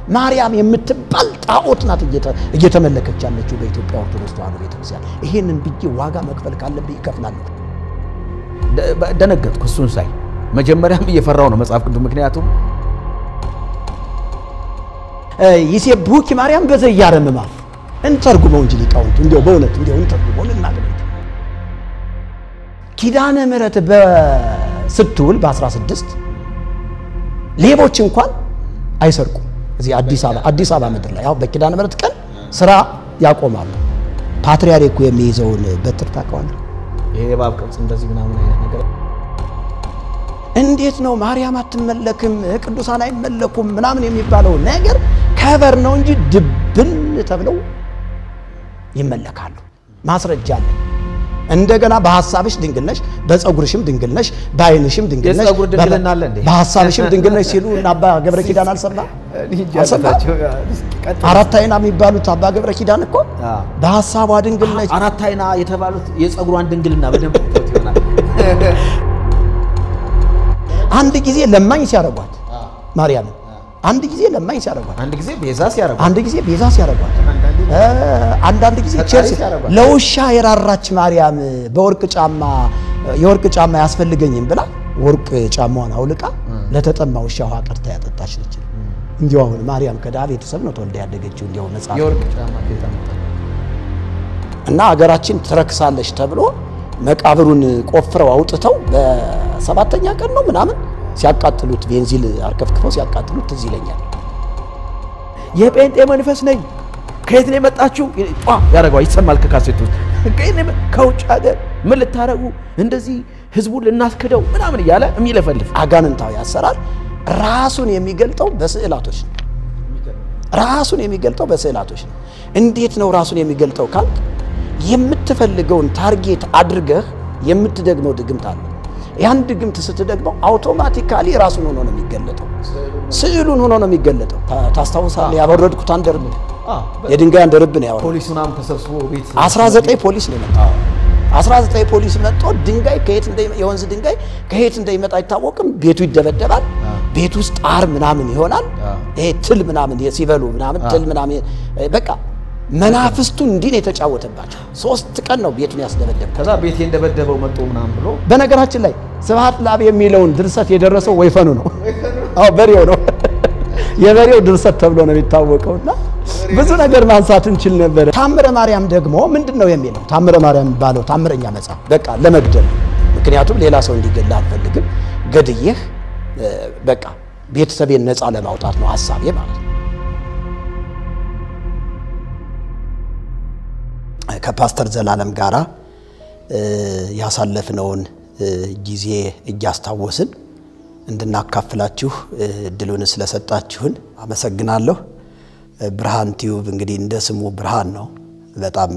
ማርያም የምትባል ጣዖት ናት እየተመለከች ያለችው በኢትዮጵያ ኦርቶዶክስ ተዋሕዶ ቤተክርስቲያን። ይሄንን ብዬ ዋጋ መክፈል ካለብኝ እከፍላለሁ። ደነገጥኩ እሱን ሳይ። መጀመሪያም እየፈራው ነው መጽሐፍ ቅዱስ ምክንያቱም ይሴብሑኪ ማርያም በዘያረምማ እንተርጉመው እንጂ ሊቃውንቱ እንዲያው በእውነት እንዲያው እንተርጉመው ልናገር ኪዳነ ምሕረት በስትውል በ16 ሌቦች እንኳን አይሰርቁም። እዚህ አዲስ አበባ ምድር ላይ ያው በኪዳነ ምሕረት ቀን ስራ ያቆማሉ። ፓትርያርኩ የሚይዘውን በትር ታውቀዋለህ? ይሄ የባብ ቅርጽ እንደዚህ ምናምን አይነት ነገር እንዴት ነው ማርያም አትመለክም ቅዱሳን አይመለኩም ምናምን የሚባለው ነገር ከበር ነው እንጂ ድብን ተብለው ይመለካሉ። ማስረጃ አለ። እንደገና በሐሳብሽ ድንግል ነሽ፣ በፀጉርሽም ድንግል ነሽ፣ በአይንሽም ድንግል ነሽ፣ የፀጉር ድንግልና አለ እንዴ? በሐሳብሽም ድንግል ነሽ ሲሉ እና አባ ገብረ ኪዳን አልሰማ አራት አይና የሚባሉት አባ ገብረ ኪዳን እኮ በሐሳቧ ድንግል ነሽ። አራት አይና የተባሉት የፀጉሯን ድንግልና በደንብ ይሆናል። አንድ ጊዜ ለማኝ ሲያረጓት ማርያም አንድ ጊዜ ለማኝ ሲያረጓት አንድ ጊዜ ቤዛ ሲያረጓት አንዳንድ ጊዜ ቸርች ለውሻ የራራች ማርያም የወርቅ ጫማ ያስፈልገኝም ብላ ወርቅ ጫማዋን አውልቃ ለተጠማ ውሻ ውሃ ቀርታ ያጠጣች ነች። እንዲያው አሁን ማርያም ከዳዊት ቤተሰብ ነው ተወልዳ ያደገችው። እንዲያው ነፃ የወርቅ ጫማ እና ሀገራችን ትረክሳለች ተብሎ መቃብሩን ቆፍረው አውጥተው በሰባተኛ ቀን ነው ምናምን ሲያቃጥሉት ቤንዚል አርከፍክፈው ሲያቃጥሉት ትዝ ይለኛል። የጴንጤ መንፈስ ነኝ ከየት ነው የመጣችሁ ያረጋው ይሰማል ከካሴቱ ከውጭ ሀገር ምን ልታረጉ እንደዚህ ህዝቡን ልናስከደው ምናምን ይያለ የሚለፈልፍ አጋንንታዊ አሰራር ራሱን የሚገልጠው በስዕላቶች ነው። እንዴት ነው ራሱን የሚገልጠው ካልክ የምትፈልገውን ታርጌት አድርገህ የምትደግመው ድግምት አለ። ያን ድግምት ስትደግመው አውቶማቲካሊ ራሱን ሆኖ ነው የሚገለጠው፣ ስዕሉን ሆኖ ነው የሚገለጠው። ታስታውሳለህ? ያወረድኩት አንደርብ የድንጋይ አንደርብ ነው ያወረድኩት። ፖሊሱናም ተሰብስቦ ቤት 19 ፖሊስ ነው የመጣው። 19 ፖሊስ መጥቶ ድንጋይ የወንዝ ድንጋይ ከየት እንደሚመጣ አይታወቅም። ቤቱ ይደበደባል። ቤት ውስጥ ጣር ምናምን ይሆናል። ይሄ ትል ምናምን ሲበሉ ምናምን ትል ምናምን በቃ መናፍስቱ እንዲህ ነው የተጫወተባቸው። 3 ቀን ነው ቤቱን ያስደበደበው። ከዛ ቤቴ እንደበደበው መጥቶ ምናምን ብሎ በነገራችን ላይ ስብሐት ለአብ የሚለውን ድርሰት የደረሰው ወይፈኑ ነው። በሬው ነው የበሬው ድርሰት ተብሎ ነው የሚታወቀውና ብዙ ነገር ማንሳት እንችል ነበር። ታምረ ማርያም ደግሞ ምንድነው የሚለው? ታምረ ማርያም ባለው ታምረኛ መጽሐፍ በቃ ለመግደል ምክንያቱም ሌላ ሰው እንዲገድል አልፈልግም፣ ገድየህ በቃ ቤተሰቤን ነፃ ለማውጣት ነው ሐሳቤ ማለት ነው። ከፓስተር ዘላለም ጋራ ያሳለፍነውን ጊዜ እያስታወስን እንድናካፍላችሁ እድሉን ስለሰጣችሁን አመሰግናለሁ። ብርሃን ቲዩብ እንግዲህ እንደ ስሙ ብርሃን ነው። በጣም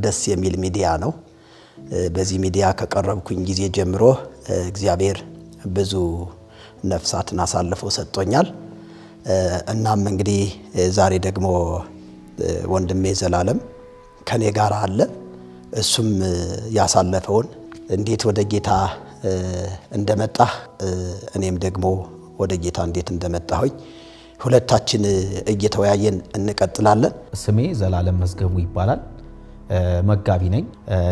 ደስ የሚል ሚዲያ ነው። በዚህ ሚዲያ ከቀረብኩኝ ጊዜ ጀምሮ እግዚአብሔር ብዙ ነፍሳትን አሳልፎ ሰጥቶኛል። እናም እንግዲህ ዛሬ ደግሞ ወንድሜ ዘላለም ከኔ ጋር አለ። እሱም ያሳለፈውን እንዴት ወደ ጌታ እንደመጣ እኔም ደግሞ ወደ ጌታ እንዴት እንደመጣሁኝ ሁለታችን እየተወያየን እንቀጥላለን። ስሜ ዘላለም መዝገቡ ይባላል። መጋቢ ነኝ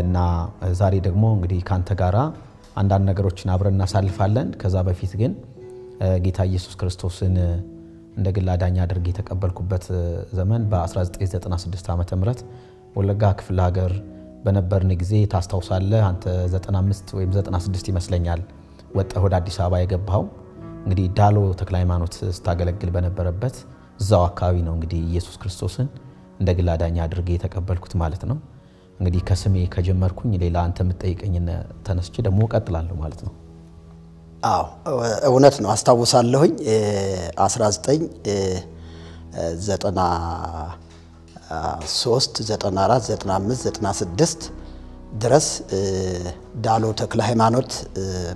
እና ዛሬ ደግሞ እንግዲህ ካንተ ጋራ አንዳንድ ነገሮችን አብረን እናሳልፋለን። ከዛ በፊት ግን ጌታ ኢየሱስ ክርስቶስን እንደ ግል አዳኝ አድርጌ የተቀበልኩበት ዘመን በ1996 ዓመተ ምህረት ወለጋ ክፍለ ሀገር በነበርን ጊዜ ታስታውሳለህ። አንተ 95 ወይም 96 ይመስለኛል ወጣህ ወደ አዲስ አበባ የገባው። እንግዲህ ዳሎ ተክለ ሃይማኖት ስታገለግል በነበረበት እዛው አካባቢ ነው እንግዲህ ኢየሱስ ክርስቶስን እንደ ግል አዳኝ አድርጌ የተቀበልኩት ማለት ነው። እንግዲህ ከስሜ ከጀመርኩኝ ሌላ አንተ የምትጠይቀኝን ተነስቼ ደግሞ እቀጥላለሁ ማለት ነው። አዎ እውነት ነው። አስታውሳለሁኝ 1993 94 95 96 ድረስ ዳሎ ተክለ ሃይማኖት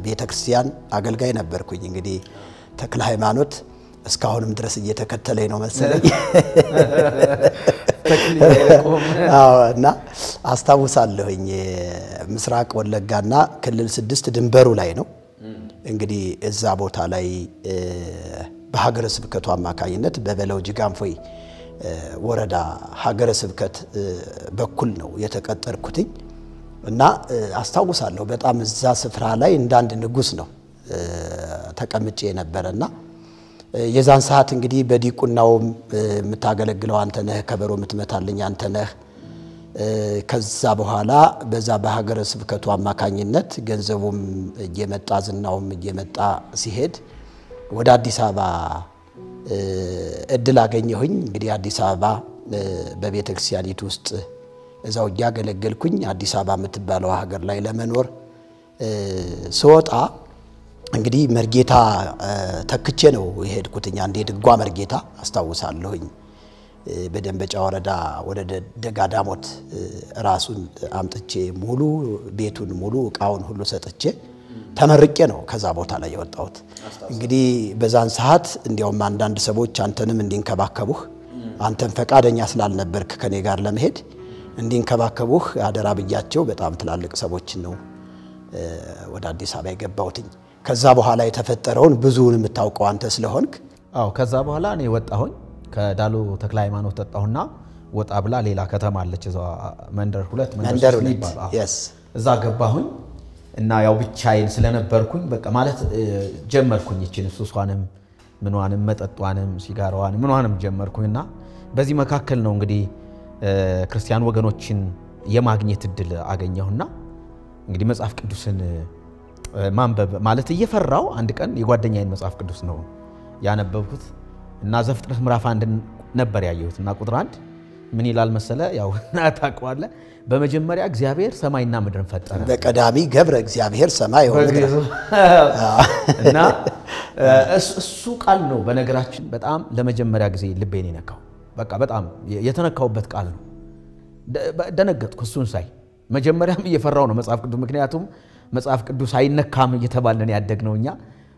ቤተክርስቲያን አገልጋይ ነበርኩኝ። እንግዲህ ተክለ ሃይማኖት እስካሁንም ድረስ እየተከተለኝ ነው መሰለኝ። እና አስታውሳለሁኝ ምስራቅ ወለጋና ክልል 6 ድንበሩ ላይ ነው። እንግዲህ እዛ ቦታ ላይ በሀገረ ስብከቱ አማካኝነት በበለው ጅጋንፎይ ወረዳ ሀገረ ስብከት በኩል ነው የተቀጠርኩትኝ እና አስታውሳለሁ በጣም እዛ ስፍራ ላይ እንዳንድ ንጉስ ነው ተቀምጬ ነበርና የዛን ሰዓት እንግዲህ በዲቁናው የምታገለግለው አንተ ነህ ከበሮ የምትመታልኝ አንተ ነህ ከዛ በኋላ በዛ በሀገረ ስብከቱ አማካኝነት ገንዘቡም እየመጣ ዝናውም እየመጣ ሲሄድ ወደ አዲስ አበባ እድል አገኘሁኝ እንግዲህ አዲስ አበባ በቤተክርስቲያኒቱ ውስጥ እዛው ያገለገልኩኝ አዲስ አበባ የምትባለው ሀገር ላይ ለመኖር ስወጣ እንግዲህ መርጌታ ተክቼ ነው የሄድኩትኛ እንደ ድጓ መርጌታ አስታውሳለሁኝ በደንበጫ ወረዳ ወደ ደጋዳሞት ራሱን አምጥቼ ሙሉ ቤቱን ሙሉ ቃውን ሁሉ ሰጥቼ ተመርቄ ነው ከዛ ቦታ ላይ የወጣሁት እንግዲህ በዛን ሰዓት እንዲያውም አንዳንድ ሰዎች አንተንም እንዲንከባከቡህ አንተን ፈቃደኛ ስላልነበርክ ከኔ ጋር ለመሄድ እንዲንከባከቡህ አደራ ብያቸው በጣም ትላልቅ ሰዎች ነው ወደ አዲስ አበባ የገባሁትኝ ከዛ በኋላ የተፈጠረውን ብዙውን የምታውቀው አንተ ስለሆንክ አዎ ከዛ በኋላ እኔ ወጣሁኝ ከዳሎ ተክለ ሃይማኖት ተጣሁና ወጣ ብላ ሌላ ከተማ አለች እዛ መንደር ሁለት ይባል እዛ ገባሁኝ እና ያው ብቻዬን ስለነበርኩኝ በቃ ማለት ጀመርኩኝ እቺን ሱሷንም ምንዋንም መጠጧንም ሲጋራዋንም ምንዋንም ጀመርኩኝና በዚህ መካከል ነው እንግዲህ ክርስቲያን ወገኖችን የማግኘት እድል አገኘሁና እንግዲህ መጽሐፍ ቅዱስን ማንበብ ማለት እየፈራው አንድ ቀን የጓደኛዬን መጽሐፍ ቅዱስ ነው ያነበብኩት እና ዘፍጥረት ምዕራፍ 1 ነበር ያየሁትና ቁጥር 1 ምን ይላል መሰለ ያው ታቋለ በመጀመሪያ እግዚአብሔር ሰማይና ምድርን ፈጠረ በቀዳሚ ገብረ እግዚአብሔር ሰማይ ወምድር እና እሱ ቃል ነው በነገራችን በጣም ለመጀመሪያ ጊዜ ልቤን የነካው በቃ በጣም የተነካውበት ቃል ነው ደነገጥኩ እሱን ሳይ መጀመሪያም እየፈራው ነው መጽሐፍ ቅዱስ ምክንያቱም መጽሐፍ ቅዱስ አይነካም እየተባለን ያደግነውኛ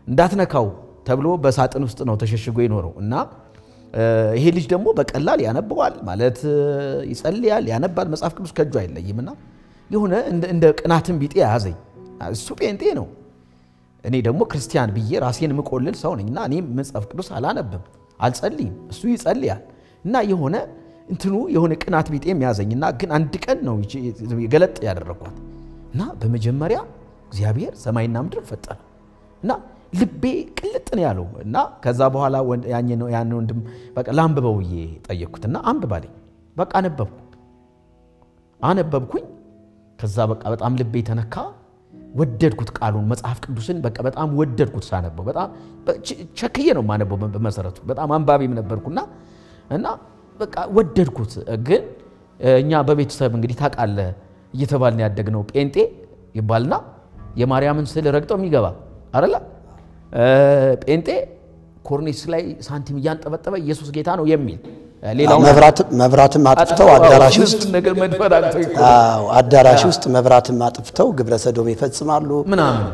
እንዳትነካው ተብሎ በሳጥን ውስጥ ነው ተሸሽጎ ይኖረው እና ይሄ ልጅ ደግሞ በቀላል ያነባዋል ማለት ይጸልያል ያነባል መጽሐፍ ቅዱስ ከጁ አይለይምና የሆነ እንደ ቅናትን ቢጤ ያዘኝ እሱ ጴንጤ ነው እኔ ደግሞ ክርስቲያን ብዬ ራሴን ምቆልል ሰው ነኝና እኔ መጽሐፍ ቅዱስ አላነብም አልጸልይም እሱ ይጸልያል እና የሆነ እንትኑ የሆነ ቅናት ቢጤም ያዘኝና ግን አንድ ቀን ነው ገለጥ ያደረኳት እና በመጀመሪያ እግዚአብሔር ሰማይና ምድር ፈጠረ እና ልቤ ቅልጥ ነው ያለው እና ከዛ በኋላ ያን ወንድም በቃ ላንብበውዬ ጠየቅኩትና አንብባለኝ በቃ አነበብኩኝ ከዛ በቃ በጣም ልቤ ተነካ ወደድኩት ቃሉን መጽሐፍ ቅዱስን በቃ በጣም ወደድኩት ሳነበው በጣም ቸክዬ ነው ማነበው በመሰረቱ በጣም አንባቢም ነበርኩና እና በቃ ወደድኩት ግን እኛ በቤተሰብ እንግዲህ ታቃለ እየተባልን ያደግነው ጴንጤ ይባልና የማርያምን ስዕል ረግጠው የሚገባ አይደለ ጴንጤ ኮርኒስ ላይ ሳንቲም ያንጠበጠበ ኢየሱስ ጌታ ነው የሚል ሌላው መብራትም አጥፍተው አዳራሽ ውስጥ መብራትም አጥፍተው ግብረ ሰዶም ይፈጽማሉ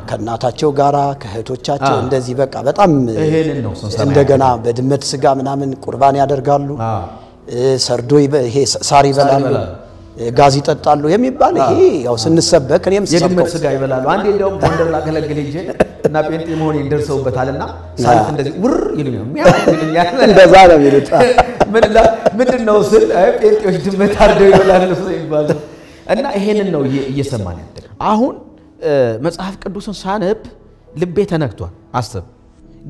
ከናታቸው ጋራ ከህቶቻቸው እንደዚህ በቃ በጣም እንደገና በድመት ስጋ ምናምን ቁርባን ያደርጋሉ ሰርዶ ይሄ ሳር ይበላሉ ጋዝ ይጠጣሉ የሚባል ይሄ ያው ስንሰበክ እኔም የድመት ስጋ ይበላሉ አንዴ እንደውም ጎንደር ላገለግል እንጂ እና ጴንጤ መሆን ይደርሰውበታልና ሳልፍ እንደዚህ ውር ይሉኛል እንደዛ ነው የሚሉት ምንድነው ስል ጴንጤዎች ድመት አርደው ይበላሉ ስለሚባል እና ይሄንን ነው እየሰማን ያደረ አሁን መጽሐፍ ቅዱስን ሳነብ ልቤ ተነክቷል አስብ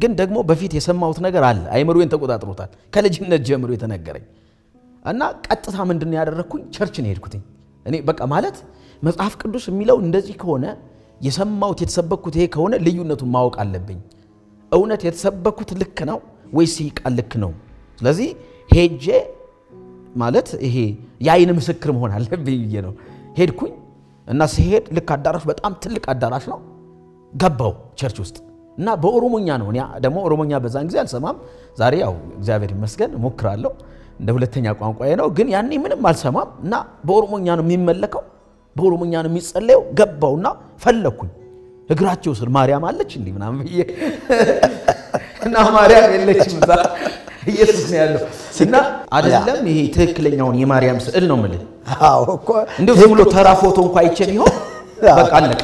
ግን ደግሞ በፊት የሰማሁት ነገር አለ አይምሮዬን ተቆጣጥሮታል ከልጅነት ጀምሮ የተነገረኝ እና ቀጥታ ምንድነው ያደረኩኝ ቸርችን ሄድኩኝ እኔ በቃ ማለት መጽሐፍ ቅዱስ የሚለው እንደዚህ ከሆነ የሰማሁት የተሰበኩት ይሄ ከሆነ ልዩነቱን ማወቅ አለብኝ እውነት የተሰበኩት ልክ ነው ወይስ ቃል ልክ ነው ስለዚህ ሄጄ ማለት ይሄ ያይን ምስክር መሆን አለብኝ ብዬ ነው ሄድኩኝ እና ሲሄድ ልክ አዳራሽ በጣም ትልቅ አዳራሽ ነው ገባው ቸርች ውስጥ እና በኦሮሞኛ ነው እኔ ደግሞ ኦሮሞኛ በዛን ጊዜ አልሰማም ዛሬ ያው እግዚአብሔር ይመስገን ሞክራለሁ እንደ ሁለተኛ ቋንቋዬ ነው ግን ያኔ ምንም አልሰማም እና በኦሮሞኛ ነው የሚመለከው በኦሮሞኛ ነው የሚጸለየው ገባውና ፈለኩኝ እግራቸው ስር ማርያም አለች እንዴ ምናምን ብዬ እና ማርያም የለችም ዛ ኢየሱስ ነው ያለው እና አይደለም ይሄ ትክክለኛውን የማርያም ስዕል ነው ማለት አዎ እኮ እንደው ዝም ብሎ ተራ ፎቶ እንኳን አይቼ ቢሆን በቃ አለቀ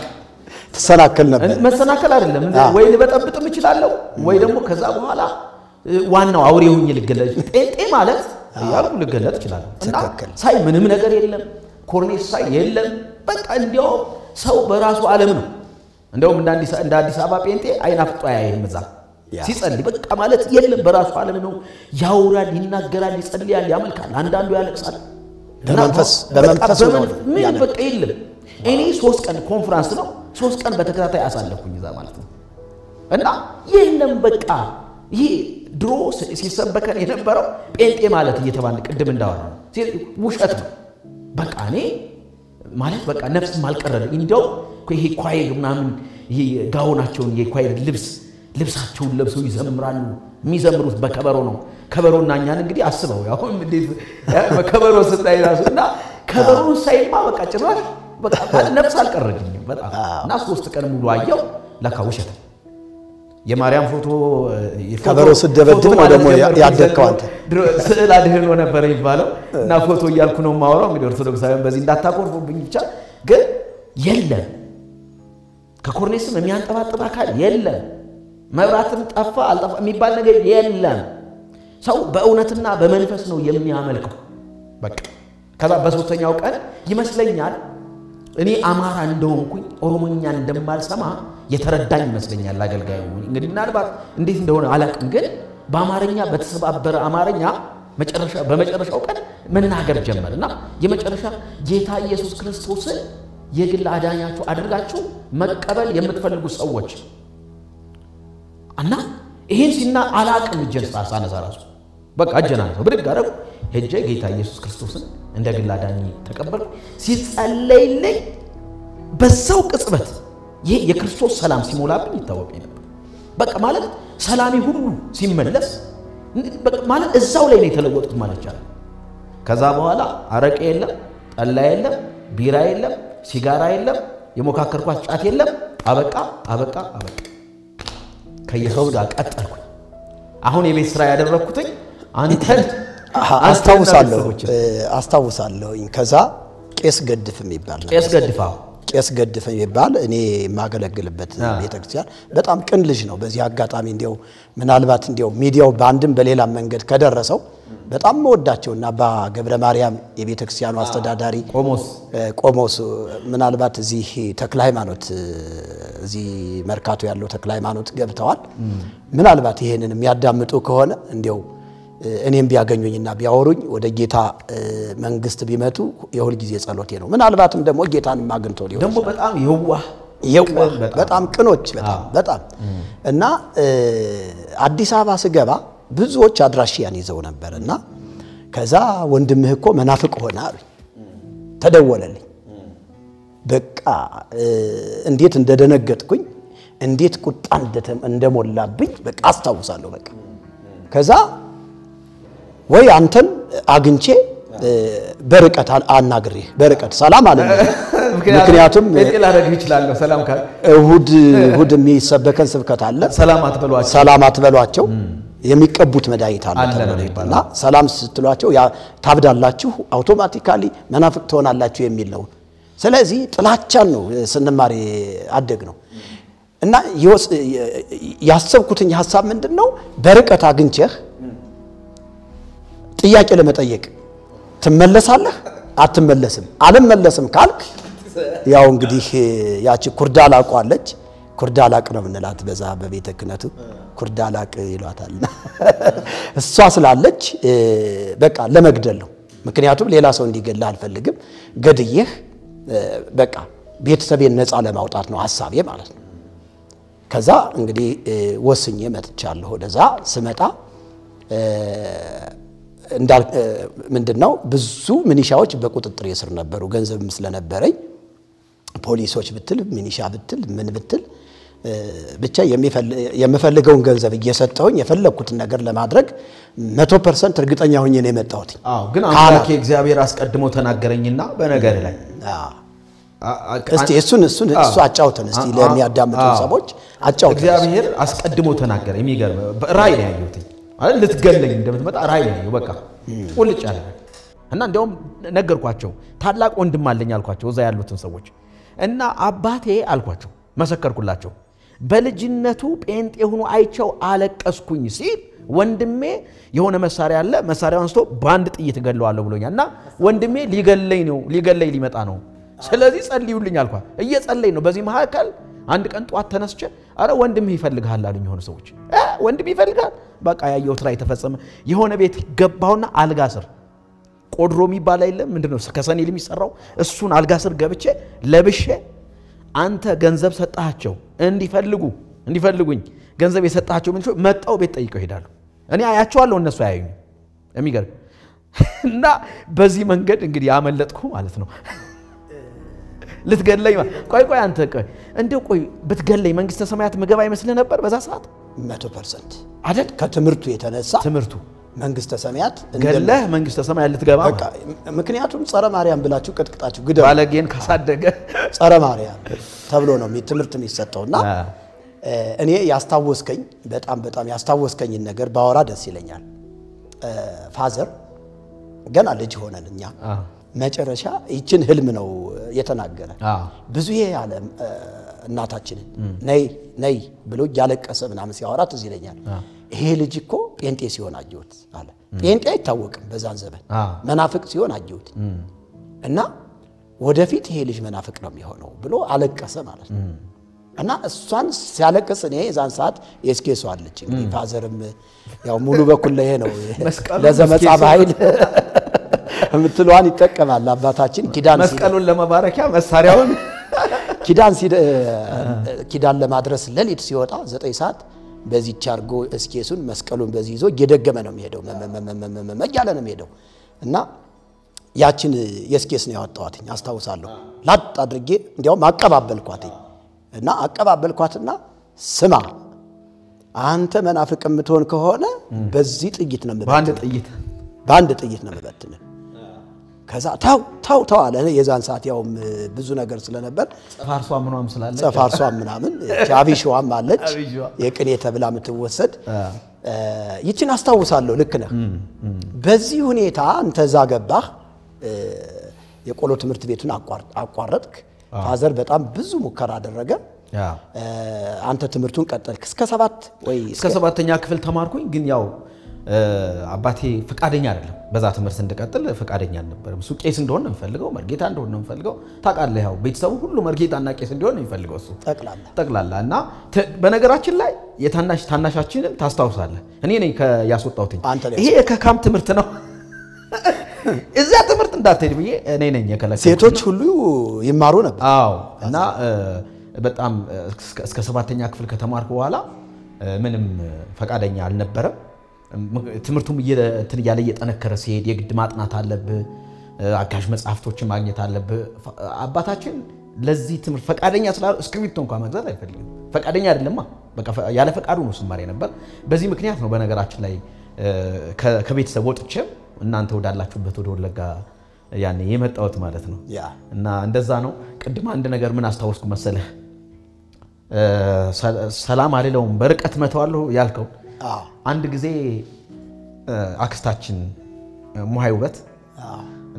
ተሰናከል ነበር መሰናከል አይደለም ወይ ልበጠብጥም ይችላልው ወይ ደግሞ ከዛ በኋላ ዋናው አውሬ ሆኜ ልገለጥ ጴንጤ ማለት ያልኩ ልገለጥ ይችላል እና ሳይ ምንም ነገር የለም ኮርኔስ ሳይ የለም በቃ እንዲያው ሰው በራሱ ዓለም ነው እንደውም እንደ አዲስ አበባ ጴንጤ አይናፍጦ ያየም እዛ ሲጸልይ በቃ ማለት የለም በራሱ ዓለም ነው ያውራል ይናገራል ይጸልያል ያመልካል አንዳንዱ ያለቅሳል በመንፈስ ነው ምን በቃ የለም እኔ 3 ቀን ኮንፈረንስ ነው 3 ቀን በተከታታይ አሳለፍኩኝ እዛ ማለት ነው እና የለም በቃ ይሄ ድሮ ሲሰበከን የነበረው ጴንጤ ማለት እየተባለ ቅድም እንዳወራ ውሸት ነው በቃ እኔ ማለት በቃ ነፍስ ማልቀረለ እንደው ይሄ ኳይር ምናምን ይሄ ጋውናቸውን የኳይር ልብሳቸውን ለብሰው ይዘምራሉ የሚዘምሩት በከበሮ ነው ከበሮና እኛን እንግዲህ አስበው ያው እንዴት በከበሮ ስታይራሱና ከበሮን ሳይማ በቃ ጭራሽ በቃ ነፍስ አልቀረልኝም በጣም እና 3 ቀን ሙሉ አየው ለካ ውሸት የማርያም ፎቶ ከበሮ ስደበድብ ነው ደግሞ ያደከው አንተ ስዕል አድህኖ ነበር ይባለው እና ፎቶ እያልኩ ነው ማወራው እንግዲህ ኦርቶዶክሳውያን በዚህ እንዳታቆርፉብኝ ብቻ ግን የለም ከኮርኔስም የሚያንጠባጥባ አካል የለም መብራትም ጠፋ አልጠፋ የሚባል ነገር የለም ሰው በእውነትና በመንፈስ ነው የሚያመልከው በቃ ከዛ በሶስተኛው ቀን ይመስለኛል እኔ አማራ እንደሆንኩኝ ኦሮሞኛ እንደማልሰማ የተረዳኝ ይመስለኛል አገልጋዩ እንግዲህ ምናልባት እንዴት እንደሆነ አላቅም ግን በአማርኛ በተሰባበረ አማርኛ በመጨረሻው ቀን መናገር ጀመርና የመጨረሻ ጌታ ኢየሱስ ክርስቶስን የግል አዳኛችሁ አድርጋችሁ መቀበል የምትፈልጉ ሰዎች እና ይሄን ሲና አላቅም ጀንሳ ሳነሳራሱ በቃ አጀናነው ብድግ አረጉ ሄጄ ጌታ ኢየሱስ ክርስቶስን እንደ ግል አዳኝ ተቀበልኩ ሲጸለይልኝ በዛው ቅጽበት ይሄ የክርስቶስ ሰላም ሲሞላብኝ ይታወቀኝ ነበር በቃ ማለት ሰላሚ ሁሉ ሲመለስ በቃ ማለት እዛው ላይ ነው የተለወጡት ማለት ይችላል ከዛ በኋላ አረቄ የለም ጠላ የለም ቢራ የለም ሲጋራ የለም የሞካከርኳት ጫት የለም አበቃ ከኢየሱስ ጋር ቀጠልኩ አሁን የቤት ስራ ያደረኩት አንተን አስታውሳለሁ ከዛ ቄስ ገድፍ የሚባል ቄስ ገድፍ የሚባል እኔ ማገለግልበት ቤተክርስቲያን በጣም ቅን ልጅ ነው በዚህ አጋጣሚ እንዲያው ምናልባት እንዲያው ሚዲያው ባንድም በሌላ መንገድ ከደረሰው በጣም ወዳቸውና በገብረ ማርያም የቤተክርስቲያኑ አስተዳዳሪ ቆሞስ ምናልባት እዚህ ተክለ ሃይማኖት እዚህ መርካቶ ያለው ተክለ ሃይማኖት ገብተዋል ምናልባት ይሄንን የሚያዳምጡ ከሆነ እንዲያው እኔም ቢያገኙኝና ቢያወሩኝ ወደ ጌታ መንግስት ቢመጡ የሁል ጊዜ ጸሎቴ ነው ምናልባትም ደግሞ ጌታን ማግንቶ ሊሆን ደግሞ በጣም የዋህ በጣም ቅኖች በጣም እና አዲስ አበባ ስገባ ብዙዎች አድራሻያን ይዘው ነበርና ከዛ ወንድምህ እኮ መናፍቅ ሆነ አሉኝ ተደወለልኝ በቃ እንዴት እንደደነገጥኩኝ እንዴት ቁጣ እንደሞላብኝ በቃ አስታውሳለሁ በቃ ከዛ ወይ አንተን አግንቼ በርቀት አናግሬ በርቀት ሰላም አለኝ ምክንያቱም እጥላረግ ይችላል ሰላም ካል እሁድ የሚሰበከን ስብከት አለ ሰላም አትበሏቸው የሚቀቡት መዳይት አለ ተብሎና ሰላም ስትሏቸው ያ ታብዳላችሁ አውቶማቲካሊ መናፍቅ ትሆናላችሁ የሚል ነው ስለዚህ ጥላቻን ነው ስንማር አደግ ነው እና ያሰብኩትኝ ሐሳብ ምንድነው በርቀት አግንቼህ ጥያቄ ለመጠየቅ ትመለሳለህ አትመለስም አልመለስም ካልክ ያው እንግዲህ ያቺ ኩርዳላቅ አለች ኩርዳላቅ ነው ምንላት በዛ በቤተ ክህነቱ ኩርዳላቅ ይሏታል እሷ ስላለች በቃ ለመግደል ነው ምክንያቱም ሌላ ሰው እንዲገል አልፈልግም ገድየህ በቃ ቤተሰቤን ነፃ ለማውጣት ነው ሐሳቤ ማለት ነው ከዛ እንግዲህ ወስኜ መጥቻለሁ ወደዛ ስመጣ ምንድነው ብዙ ሚኒሻዎች በቁጥጥር የስር ነበሩ ገንዘብም ስለነበረኝ ፖሊሶች ብትል ሚኒሻ ብትል ምን ብትል ብቻ የሚፈልገውን ገንዘብ እየሰጠሁኝ የፈለኩት ነገር ለማድረግ 100% እርግጠኛ ሆኜ ነው የመጣሁት ግን አምላኬ እግዚአብሔር አስቀድሞ ተናገረኝና በነገር ላይ እስቲ እሱን አጫውተን እስቲ ለሚያዳምጡ ሰዎች አጫውተን እግዚአብሔር አስቀድሞ ተናገረ የሚገርም ራይ ነው ያዩት አይደል ልትገለኝ እንደምትመጣ ራይ ነው በቃ ቁልጭ አለ እና እንደውም ነገርኳቸው ታላቅ ወንድም አለኝ አልኳቸው እዛ ያሉትን ሰዎች እና አባቴ አልኳቸው መሰከርኩላቸው በልጅነቱ ጴንጤ ሆኖ አይቸው አለቀስኩኝ ሲል ወንድሜ የሆነ መሳሪያ አለ መሳሪያውን አንስቶ ባንድ ጥይት ገለዋለሁ ብሎኛልና ወንድሜ ሊገለኝ ሊመጣ ነው ስለዚህ ጸልዩልኝ አልኳት እየጸለይ ነው በዚህ መሐከል አንድ ቀን ጧት ተነስቼ አረ ወንድሜ ይፈልጋል አሉኝ የሆነ ሰዎች ወንድሜ ይፈልጋል በቃ ያየው ትራይ ተፈጸመ የሆነ ቤት ገባውና አልጋ ስር ቆድሮ የሚባል አይደለም ምንድነው ከሰኔ ለሚሰራው እሱን አልጋ ስር ገብቼ ለብሼ አንተ ገንዘብ ሰጣቸው እንዲፈልጉኝ ገንዘብ የሰጣቸው ምን መጣው ቤት ጠይቀው ሄዳሉ እኔ አያቸዋለሁ እነሱ አያዩኝ የሚገርም እና በዚህ መንገድ እንግዲህ ያመለጥኩ ማለት ነው ልትገለኝ ቆይ አንተ እንደው ብትገለኝ መንግስተ ሰማያት መገባ ይመስል ነበር በዛ ሰዓት 100% አይደል ከትምርቱ የተነሳ ትምርቱ መንግስተ ሰማያት ገለህ መንግስተ ሰማያት ልትገባ በቃ ምክንያቱም ጸረ ማርያም ብላችሁ ቅጥቅጣችሁ ግደው ባለጌን ካሳደገ ጸረ ማርያም ተብሎ ነው ትምርት የሚሰጠውና እኔ ያስታወስከኝ በጣም ያስታወስከኝ ነገር ባወራ ደስ ይለኛል ፋዘር ገና ልጅ ሆነንኛ መጨረሻ ይችን ህልም ነው የተናገረ ብዙ ያለ እናታችን ነይ ብሎ ያለቀሰ ምናምን ሲያወራት እዚህ ይለኛል ይሄ ልጅ እኮ ጴንጤ ሲሆን አየሁት አለ ጴንጤ አይታወቅም በዛን ዘመን መናፍቅ ሲሆን አየሁት እና ወደፊት ይሄ ልጅ መናፍቅ ነው የሚሆነው ብሎ አለቀሰ ማለት ነው እና እሷን ሲያለቅስ እኔ ዛን ሰዓት ኤስኬስ አለች እንግዲህ ፋዘርም ያው ሙሉ በኩል ላይ ነው ለዘመጻፍ ኃይል ምትሏን ይተቀማል አባታችን መስቀሉን ለመባረኪያ መሳሪያውን ኪዳን ለማድረስ ለሊት ሲወጣ 9 ሰዓት በዚህ ቻርጎ እስኬሱን መስቀሉን በዚህ ይዞ እየደገመ ነው የሚሄደው መያለ ነው የሚሄደው እና ያችን የስኬስ ነው ያወጣዋትኝ አስታውሳለሁ ላጥ አድርጌ እንዲያውም አቀባበልኳትኝ እና አቀባበልኳትና ስማ አንተ መናፍቅ የምትሆን ከሆነ በዚህ ጥይት ነው በአንድ ጥይት ነው መበትነ ከዛ ታው አለ የዛን ሰዓት ያው ብዙ ነገር ስለነበር ጸፋርሷ ምናምን ቻቢሽዋም አለች የቅኔ ተብላ የምትወሰድ ይችን አስታውሳለሁ ልክ ነህ በዚህ ሁኔታ አንተዛ ገባህ የቆሎ ትምህርት ቤቱን አቋረጥክ ፋዘር በጣም ብዙ ሙከራ አደረገ አንተ ትምህርቱን ቀጠልክ እስከ 7ኛ ክፍል ተማርኩኝ ግን ያው አባቴ ፍቃደኛ አይደለም በዛ ትምህርት እንድቀጥል ፍቃደኛ አልነበረም እሱ ቄስ እንደሆነ ነው የሚፈልገው መርጌታ እንደሆነ ነው የሚፈልገው ታቃለህ ያው ቤተሰቡ ሁሉ መርጌታና ቄስ እንደሆነ ነው የሚፈልገው እሱ ጠቅላላ እና በነገራችን ላይ ታናሻችንን ታስታውሳለህ እኔ ነኝ ያስወጣሁትኝ ይሄ ከካም ትምህርት ነው እዛ ትምህርት እንዳትሄድ ብዬ እኔ ነኝ የከለከልኩት ሴቶች ሁሉ ይማሩ ነበር እና በጣም እስከ 7ኛ ክፍል ከተማርኩ በኋላ ምንም ፈቃደኛ አልነበረም ትምህርቱም እያለ እየጠነከረ ሲሄድ የግድ ማጥናት አለብህ አጋዥ መጽሐፍቶችን ማግኘት አለብህ አባታችን ለዚህ ትምህርት ፈቃደኛ ስላል እስክሪፕቶ እንኳን መግዛት አይፈልግም ፈቃደኛ አይደለማ በቃ ያለ ፈቃዱ ነው ስማር ነበር በዚህ ምክንያት ነው በነገራችን ላይ ከቤተሰብ ወጥቼ እናንተ ወዳላችሁበት ወደ ወለጋ ያኔ የመጣሁት ማለት ነው እና እንደዛ ነው ቅድም አንድ ነገር ምን አስተዋወስኩ መሰለህ ሰላም አለለውም በርቀት መተዋለሁ ያልከው አንድ ጊዜ አክስታችን ሙሃይ ውበት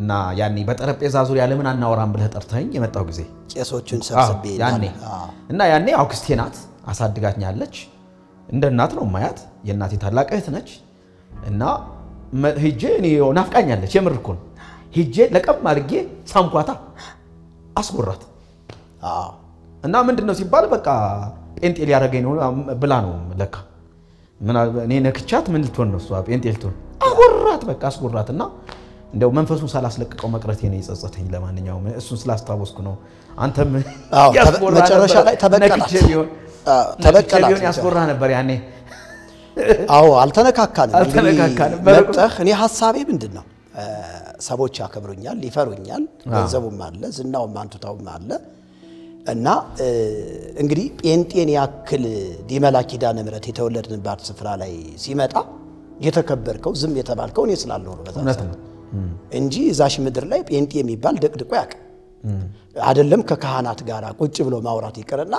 እና ያኔ በጠረጴዛ ዙሪያ ለምን አናወራም ብለህ ጠርተኝ የመጣው ጊዜ ቄሶቹን ሰብስቤ እና ያኔ አክስቴ ናት አሳድጋኛለች እንደ እናት ነው ማያት የእናቴ ታላቅ እህት ነች እና ሄጄ እኔ ናፍቃኛለች የምርኩን ሄጄ ለቀም አድርጌ ሳምኳታ አስጎራት እና ምንድነው ሲባል በቃ ጴንጤ ሊያረገኝ ነው ብላ ነው ለካ ምን እኔ ነክቻት ምን ልትሆን ነው እሷ ጴንጤ ልትሆን አጎራት በቃ አስጎራትና እንደው መንፈሱን ሳላስለቀቀው መቅረቴ ነው የጸጸተኝ ለማንኛውም እሱን ስላስታወስኩ ነው አንተም መጨረሻ ላይ ተበቀላት ያስጎራ ነበር ያኔ አልተነካካንም መጣህ እኔ ሐሳቤ ምንድነው ሰዎች ያከብሩኛል ይፈሩኛል ገንዘቡም አለ ዝናውም አንቱታውም አለ እና እንግዲህ ጴንጤን ያክል ዲመላ ኪዳነ ምሕረት የተወለድንባት ስፍራ ላይ ሲመጣ የተከበርከው ዝም የተባልከው እኔ ስላልሆነ በዛት እንጂ ዛሽ ምድር ላይ ጴንጤ የሚባል ደቅድቆ ያቅ አይደለም ከካህናት ጋር ቁጭ ብሎ ማውራት ይቀርና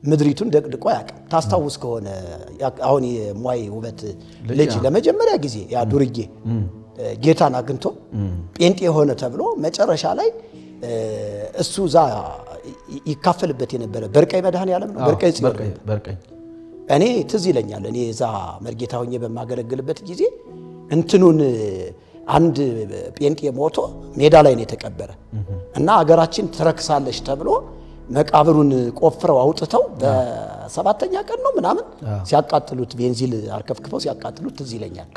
ምድሪቱን ደቅድቆ ያቅ ታስታውስ ከሆነ አሁን የሙሃይ ውበት ልጅ ለመጀመሪያ ጊዜ ያ ዱርዬ ጌታን አግኝቶ ጴንጤ ሆነ ተብሎ መጨረሻ ላይ እሱ ዛ ይካፈልበት የነበረ በርቀይ መድኃኔ ዓለም ነው በርቀይ እኔ ትዝ ይለኛል እኔ እዛ መርጌታ ሆኜ በማገለግልበት ጊዜ እንትኑን አንድ ጴንጤ ሞቶ ሜዳ ላይ ነው የተቀበረ እና አገራችን ትረክሳለች ተብሎ መቃብሩን ቆፍረው አውጥተው በሰባተኛ ቀን ነው ምናምን ሲያቃጥሉት ቤንዚል አርከፍክፈው ሲያቃጥሉት ትዝ ይለኛል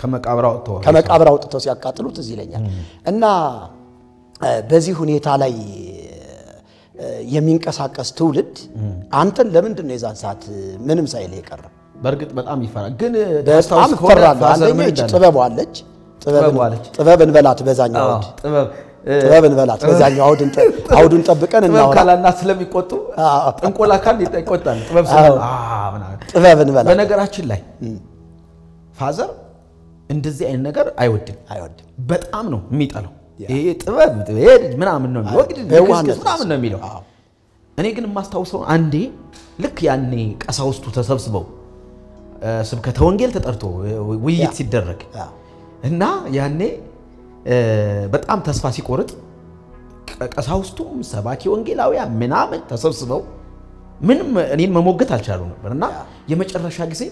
ከመቃብር አውጥተው ሲያቃጥሉት ትዝ ይለኛል እና በዚህ ሁኔታ ላይ የሚንቀሳቀስ ትውልድ አንተን ለምንድን ነው የዛን ሰዓት ምንም ሳይል የቀረ በርግጥ በጣም ይፈራል ግን ታስታውስ ከሆነ አንደኛ ጥበቧለች ጥበብን በላት በዛኛው ጥበብን በላት በዛኛው አውዱን ጠብቀን እናወራ ካላና ስለሚቆጡ ጥንቆላ ካል ይቆጣል ጥበብ ጥበብን በላት በነገራችን ላይ ፋዘር እንደዚህ አይነት ነገር አይወድም በጣም ነው የሚጠላው ይሄ ጥበብ ምናምን ነው ምናምን ነው የሚለው እኔ ግን የማስታውሰው አንዴ ልክ ያኔ ቀሳውስቱ ተሰብስበው ስብከተ ወንጌል ተጠርቶ ውይይት ሲደረግ እና ያኔ በጣም ተስፋ ሲቆርጥ ቀሳውስቱም ሰባኪ ወንጌላውያን ምናምን ተሰብስበው ምንም እኔን መሞገት አልቻሉ ነበርና የመጨረሻ ጊዜ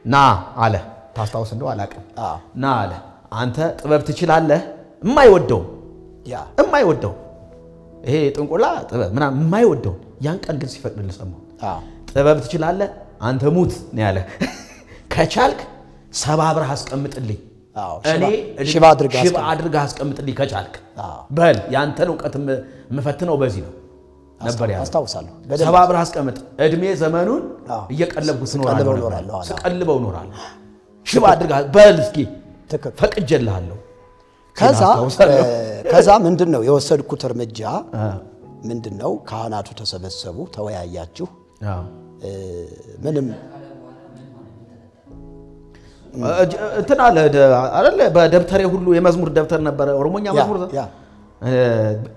ና አለ ታስታውስ እንደው አላቀም ና አለ አንተ ጥበብ ትችላለህ የማይወደው ይሄ ጥንቆላ ጥበብ ምናምን የማይወደው ያን ቀን ግን ሲፈቅድልህ ሰማው ጥበብ ትችላለህ አንተ ሙት ነው ያለ ከቻልክ ሰባብረህ አስቀምጥልኝ እኔ ሽባ አድርጋ አስቀምጥልኝ ከቻልክ በል ያንተን ዕውቀት መፈትነው በዚህ ነው ነበር ያለው አስታውሳለሁ ሰባብረህ አስቀምጥ እድሜ ዘመኑን እየቀለብኩት ኖራለሁ ስቀልበው ኖራለሁ ሽባ አድርጋ በል እስኪ ፈቅጀልሃለሁ ከዛ ምንድነው የወሰድኩት እርምጃ ምንድነው ካህናቱ ተሰበሰቡ ተወያያችሁ ምንም እንትና አይደለ በደብተሬ ሁሉ የመዝሙር ደብተር ነበር ኦሮሞኛ መዝሙር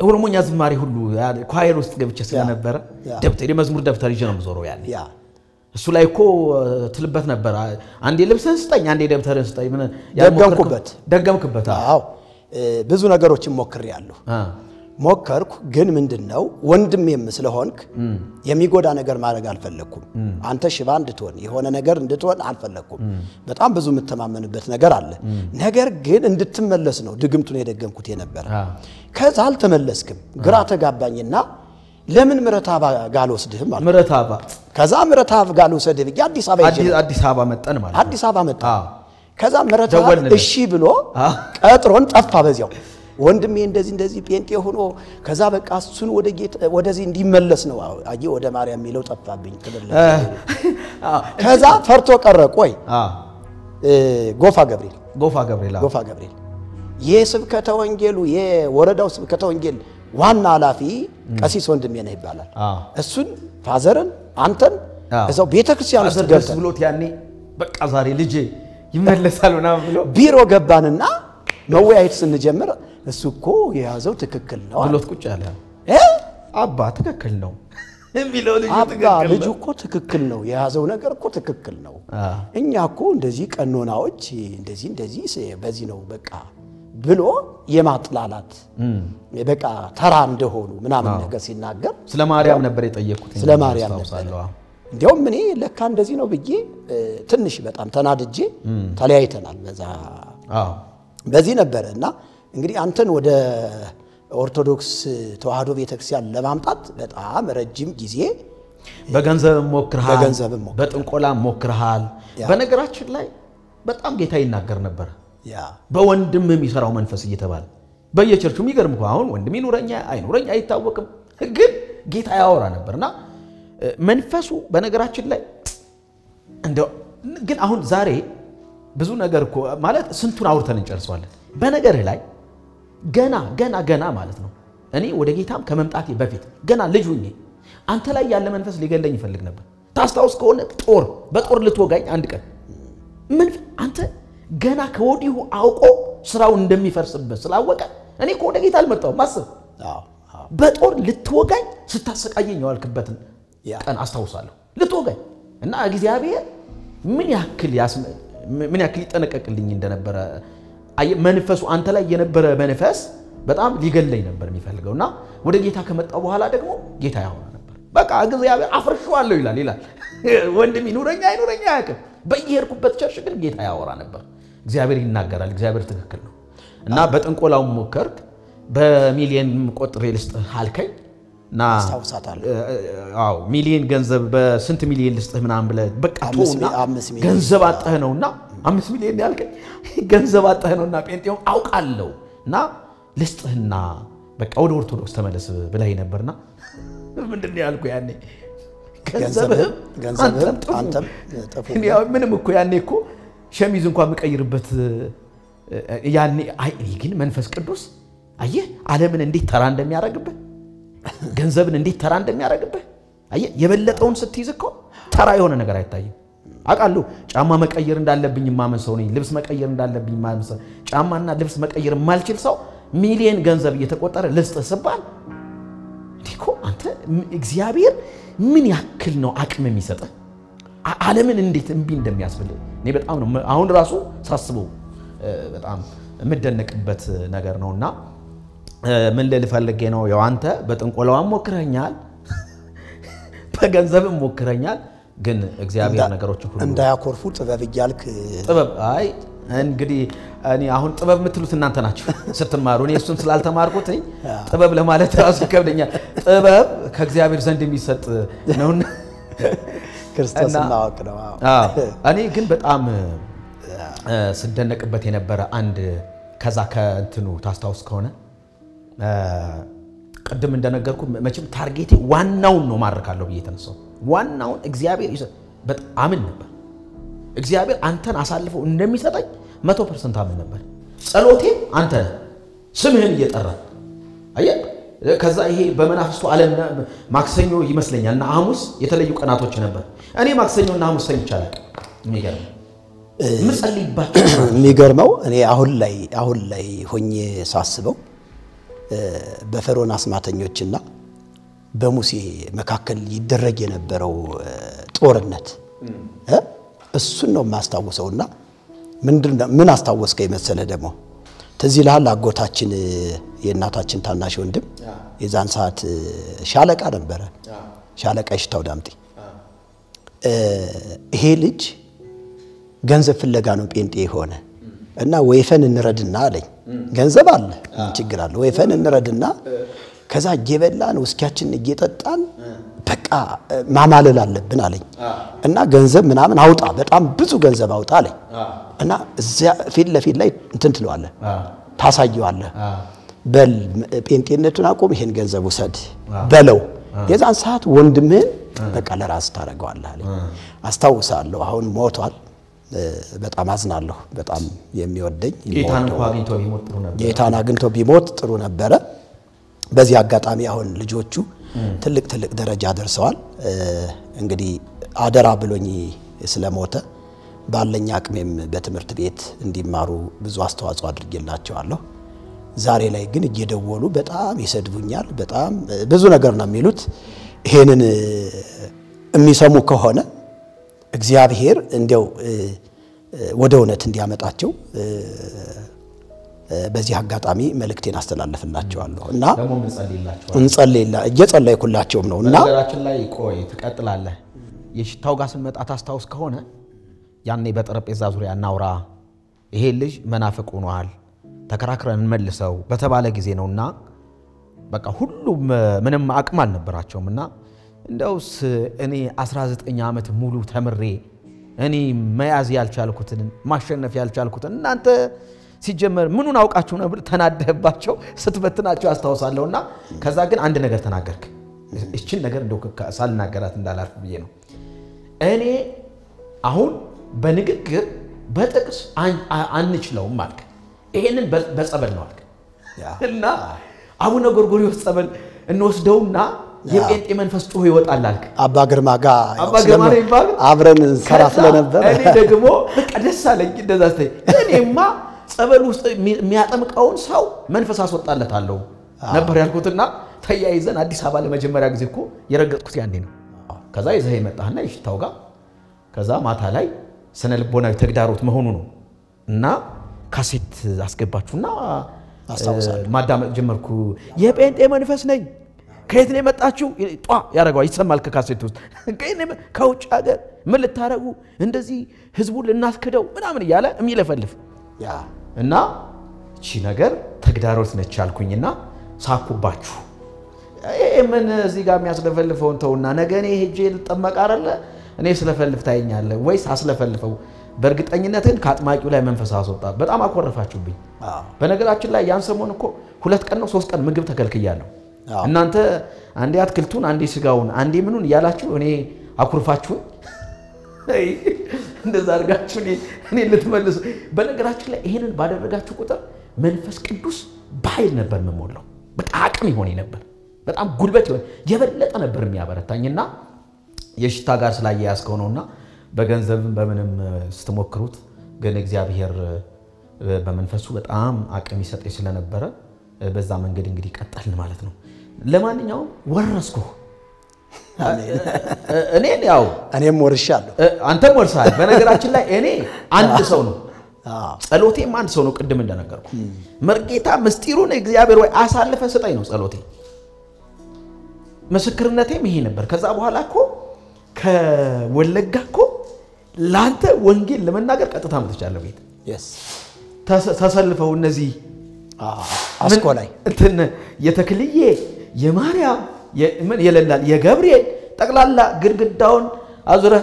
ኦሮሞኛ ዝማሬ ሁሉ ኳየር ውስጥ ገብቼ ስለነበረ ደብተሬ መዝሙር ደብተር ይዤ ነው የምዞረው ያኔ እሱ ላይ እኮ ትልበት ነበር አንዴ ልብስህን ስጠኝ አንዴ ደብተርህን ስጠኝ ምን ደገምክበት አዎ ብዙ ነገሮችን ሞክሬያለሁ ሞከርኩ ግን ምንድነው ወንድሜም ስለሆንክ የሚጎዳ ነገር ማድረግ አልፈለኩም አንተ ሽባ እንድትሆን የሆነ ነገር እንድትሆን አልፈለኩም በጣም ብዙ የምተማመንበት ነገር አለ ነገር ግን እንድትመለስ ነው ድግምቱን የደገምኩት የነበረ ከዛ አልተመለስክም ግራ ተጋባኝና ለምን ምረታባ ጋር ወስድህም ማለት ምረታባ ከዛ ምረታባ ጋር ወሰድህ አዲስ አበባ መጣን ማለት አዲስ አበባ መጣ ከዛ ምረታባ እሺ ብሎ ቀጥሮን ጠፋ በዚያው ወንድሜ እንደዚህ ጴንጤ ሆኖ ከዛ በቃ እሱን ወደዚህ እንዲመለስ ነው አጂ ወደ ማርያም የሚለው ጠፋብኝ ክብር ከዛ ፈርቶ ቀረ ቆይ ጎፋ ገብርኤል የስብከተ ወንጌሉ የወረዳው ስብከተ ወንጌል ዋና ኃላፊ ቀሲስ ወንድሜ ነው ይባላል እሱን ፋዘርን አንተን እዛው ቤተክርስቲያን ውስጥ ገብተን ብሎት ያኔ በቃ ዛሬ ልጄ ይመለሳል ምናምን ብሎ ቢሮ ገባንና መወያየት ስንጀምር እሱኮ የያዘው ትክክል ነው ብሎት ቁጭ ያለ አባ ትክክል ነው የሚለው ልጁ እኮ ትክክል ነው የያዘው ነገር እኮ ትክክል ነው እኛ እኮ እንደዚህ ቀኖናዎች እንደዚህ በዚህ ነው በቃ ብሎ የማጥላላት በቃ ተራ እንደሆኑ ምናምን ነገር ሲናገር ስለ ማርያም ነበር የጠየቁት ስለ ማርያም ነበር እንዴውም እኔ ለካ እንደዚህ ነው ብዬ ትንሽ በጣም ተናድጄ ተለያይተናል በዚህ ነበርና እንግዲህ አንተን ወደ ኦርቶዶክስ ተዋህዶ ቤተክርስቲያን ለማምጣት በጣም ረጅም ጊዜ በገንዘብ ሞክርሃል በጥንቆላ ሞክርሃል በነገራችን ላይ በጣም ጌታ ይናገር ነበር በወንድም የሚሰራው መንፈስ እየተባለ በየቸርቹ የሚገርም ነው አሁን ወንድም ይኑረኛ አይኑረኛ አይታወቅም ግን ጌታ ያወራ ነበርና መንፈሱ በነገራችን ላይ እንደው ግን አሁን ዛሬ ብዙ ነገር እኮ ማለት ስንቱን አውርተን እንጨርሰዋለን በነገር ላይ ገና ማለት ነው እኔ ወደ ጌታም ከመምጣቴ በፊት ገና ልጅ ሆኜ አንተ ላይ ያለ መንፈስ ሊገለኝ ይፈልግ ነበር ታስታውስ ከሆነ በጦር ልትወጋኝ አንድ ቀን ምን አንተ ገና ከወዲሁ አውቆ ስራው እንደሚፈርስበት ስላወቀ እኔ እኮ ወደ ጌታ አልመጣሁም ማስብ በጦር ልትወጋኝ ስታሰቃየኝ ዋልክበትን ቀን አስታውሳለሁ ልትወጋኝ እና እግዚአብሔር ምን ያክል ይጠነቀቅልኝ እንደነበረ መንፈሱ አንተ ላይ የነበረ መንፈስ በጣም ሊገለኝ ነበር የሚፈልገውና ወደ ጌታ ከመጣው በኋላ ደግሞ ጌታ ያወራ ነበር በቃ እግዚአብሔር አፍርሽዋለሁ ይላል ወንድም ይኑረኛ አያውቅም በየሄድኩበት ቸርች ግን ጌታ ያወራ ነበር እግዚአብሔር ይናገራል እግዚአብሔር ትክክል ነው እና በጥንቆላው ሞከርክ በሚሊየን ቆጥሬ ልስጥህ አልከኝ ና አዎ ሚሊየን ገንዘብ በስንት ሚሊየን ልስጥህ ምናምን ብለህ በቃ ተውና ገንዘብ አጣህ ነውና 5 ሚሊየን ያልከኝ ገንዘብ አጣህ ነውና ጴንጤው አውቃለሁ እና ልስጥህና በቃ ወደ ኦርቶዶክስ ተመለስ ብለህ ነበርና ምንድነው ያልኩ ያኔ ገንዘብህም አንተም ጠፉ ያው ምንም እኮ ያኔ እኮ ሸሚዝ እንኳን መቀየርበት ያኔ አይ ግን መንፈስ ቅዱስ አየህ ዓለምን እንዴት ተራ እንደሚያረግብህ ገንዘብን እንዴት ተራ እንደሚያረግብህ አየህ የበለጠውን ስትይዝ እኮ ተራ የሆነ ነገር አይታይም አቃሉ ጫማ መቀየር እንዳለብኝ ማመን ሰው ነኝ ልብስ መቀየር እንዳለብኝ ማመን ሰው ጫማና ልብስ መቀየር ማልችል ሰው ሚሊየን ገንዘብ እየተቆጠረ ልስጥስባል ዲኮ አንተ እግዚአብሔር ምን ያክል ነው አቅም የሚሰጠው ዓለምን እንዴት እንቢ እንደሚያስፈልግ እኔ በጣም ነው አሁን ራሱ ሳስበው በጣም የምደነቅበት ነገር ነውና ምን ልፈልጌ ነው ያው አንተ በጥንቆላው ሞክረኛል በገንዘብም ሞክረኛል ግን እግዚአብሔር ነገሮች ሁሉ እንዳያኮርፉ ጥበብ ይያልክ ጥበብ አይ እንግዲህ እኔ አሁን ጥበብ የምትሉት እናንተ ናችሁ ስትማሩ እኔ እሱን ስላልተማርኩት ጥበብ ለማለት ራሱ ይከብደኛል ጥበብ ከእግዚአብሔር ዘንድ የሚሰጥ ነውና ክርስቶስ ማወቅ ነው እኔ ግን በጣም ስደነቅበት የነበረ አንድ ከዛ ከእንትኑ ታስታውስ ከሆነ ቀደም እንደነገርኩ መቼም ታርጌቴ ዋናውን ነው ማርካለው በየተነሳው ዋናውን እግዚአብሔር በጣም ነበር እግዚአብሔር አንተን አሳልፎ እንደሚሰጠኝ 100% አምን ነበር ጸሎቴ አንተ ስምህን እየጠራ አየህ ከዛ ይሄ በመናፍስቱ ዓለም ማክሰኞ ይመስለኛልና ሐሙስ የተለዩ ቀናቶች ነበር እኔ ማክሰኞና ሐሙስ ሰኝቻለሁ የሚገርም ምጸልይባቸው የሚገርመው እኔ አሁን ላይ ሆኜ ሳስበው በፈርዖን አስማተኞችና በሙሴ መካከል ይደረግ የነበረው ጦርነት እሱን ነው ማስተዋወሰውና ምን አስተዋወስከኝ መሰለህ ደግሞ ተዚህ ለሃል አጎታችን የእናታችን ታናሽ ወንድም የዛን ሰዓት ሻለቃ ነበር ሻለቃ ይሽታው ዳምጤ ይሄ ልጅ ገንዘብ ፍለጋ ነው ጴንጤ ሆነ እና ወይፈን እንረድና አለኝ ገንዘብ አለ ችግር አለ ወይፈን እንረድና ከዛ እየበላን ውስኪያችን እየጠጣን በቃ ማማለል አለብን አለኝ እና ገንዘብ ምናምን አውጣ በጣም ብዙ ገንዘብ አውጣ አለኝ እና እዚያ ፊት ለፊት ላይ እንትን ትለዋለህ ታሳየዋለህ በል ጴንጤነቱን አቆም ይሄን ገንዘብ ወሰድ በለው የዛን ሰዓት ወንድምህን በቃ ለራስ ታረጋዋለህ አለኝ አስተዋውሳለሁ አሁን ሞቷል በጣም አዝናለሁ በጣም የሚወደኝ ጌታን አግኝቶ ቢሞት ጥሩ ነበር በዚህ አጋጣሚ አሁን ልጆቹ ትልቅ ደረጃ ደርሰዋል እንግዲህ አደራ ብሎኝ ስለሞተ ባለኛ አቅሜም በትምህርት ቤት እንዲማሩ ብዙ አስተዋጽኦ አድርጌላቸዋለሁ ዛሬ ላይ ግን እየደወሉ በጣም ይሰድቡኛል በጣም ብዙ ነገር ነው የሚሉት ይሄንን የሚሰሙ ከሆነ እግዚአብሔር እንደው ወደ እውነት እንዲያመጣቸው በዚህ አጋጣሚ መልእክቴን አስተላልፍላቸዋለሁ እና ደሞ እንጸልይላቸው እየጸለይኩላቸውም ነውና ነገራችን ላይ ቆይ ትቀጥላለህ የሽታው ጋር ስንመጣ ታስታውስ ከሆነ ያኔ በጠረጴዛ ዙሪያ እናውራ ይሄ ልጅ መናፍቅ ሆኗል ተከራክረን መልሰው በተባለ ጊዜ ነውና በቃ ሁሉም ምንም አቅም አልነበራቸውምና እንደውስ እኔ 19 ዓመት ሙሉ ተምሬ እኔ መያዝ ያልቻልኩትን ማሸነፍ ያልቻልኩትን እናንተ ሲጀመር ምኑን አውቃችሁ ነበር ተናደህባቸው ስትበትናቸው አስተዋውሳለሁና ከዛ ግን አንድ ነገር ተናገርክ እቺን ነገር እንደው ሳልናገራት እንዳላርፍ ብዬ ነው እኔ አሁን በንግግር በጥቅስ አንችለውም ማለት ይሄንን በጸበል ነው አልክ እና አቡነ ጎርጎርዮስ ጸበል እንወስደውና የጴንጤ መንፈስ ጮህ ይወጣል አልክ አባ ግርማ ጋር አብረን ሰራ ስለነበር እኔ ደግሞ በቃ ደስ አለኝ እንደዛ አስተይ እኔማ ጸበል ውስጥ የሚያጠምቀውን ሰው መንፈስ አስወጣለታለሁ ነበር ያልኩትና ተያይዘን አዲስ አበባ ለመጀመሪያ ጊዜ እኮ የረገጥኩት ያኔ ነው ከዛ ይዘህ መጣህና ይሽታው ጋር ከዛ ማታ ላይ ስነ ልቦናዊ ተግዳሮት መሆኑ ነው እና ካሴት አስገባችሁና ማዳመጥ ጀመርኩ የጴንጤ መንፈስ ነኝ ከየት ነው የመጣችሁ ጧ ያረጋው ይሰማል ከካሴት ውስጥ ከውጭ ሀገር ምን ልታረጉ እንደዚህ ህዝቡን ልናስከደው ምናምን ይያለ የሚለፈልፍ እና እቺ ነገር ተግዳሮት ነች አልኩኝና ሳኩባችሁ ምን እዚህ ጋር የሚያስለፈልፈውን ተውና ነገ እኔ ሄጄ ልጠመቅ አይደለ እኔ ስለፈልፍ ታየኛለህ ወይስ አስለፈልፈው በርግጠኝነትን ካጥማቂው ላይ መንፈስ አስወጣ በጣም አኮረፋችሁብኝ በነገራችን ላይ ያን ሰሞን እኮ 2 ቀን ነው 3 ቀን ምግብ ተከልክያለሁ እናንተ አንዴ አትክልቱን አንዴ ስጋውን አንዴ ምኑን ያላችሁ እኔ አኩርፋችሁ እንደዛ አድርጋችሁ እኔ ልትመልሱ በነገራችን ላይ ይሄንን ባደረጋችሁ ቁጥር መንፈስ ቅዱስ ባይል ነበር መሞላው በጣም አቅም ይሆን ነበር በጣም ጉልበት ይሆን የበለጠ ነበር የሚያበረታኝና የሽታ ጋር ስላያያስከው ነውና በገንዘብም በምንም ስትሞክሩት ግን እግዚአብሔር በመንፈሱ በጣም አቅም ይሰጠኝ ስለነበረ በዛ መንገድ እንግዲህ ቀጠልን ማለት ነው ለማንኛውም ወረስኩ እኔም ወርሻለሁ አንተም ወርሳል በነገራችን ላይ እኔ አንድ ሰው ነው ጸሎቴም አንድ ሰው ነው ቅድም እንደነገርኩ መርጌታ ምስጢሩን እግዚአብሔር ወይ አሳልፈ ሰጠኝ ነው ጸሎቴ መስክርነቴም ይሄ ነበር ከዛ በኋላ እኮ ከወለጋ እኮ ላንተ ወንጌል ለመናገር ቀጥታ መጥቻለሁ ቤት ተሰልፈው እነዚህ አስቆላይ እንትን የተክልዬ የማርያም ምን የለላል የገብርኤል ጠቅላላ ግድግዳውን አዙረ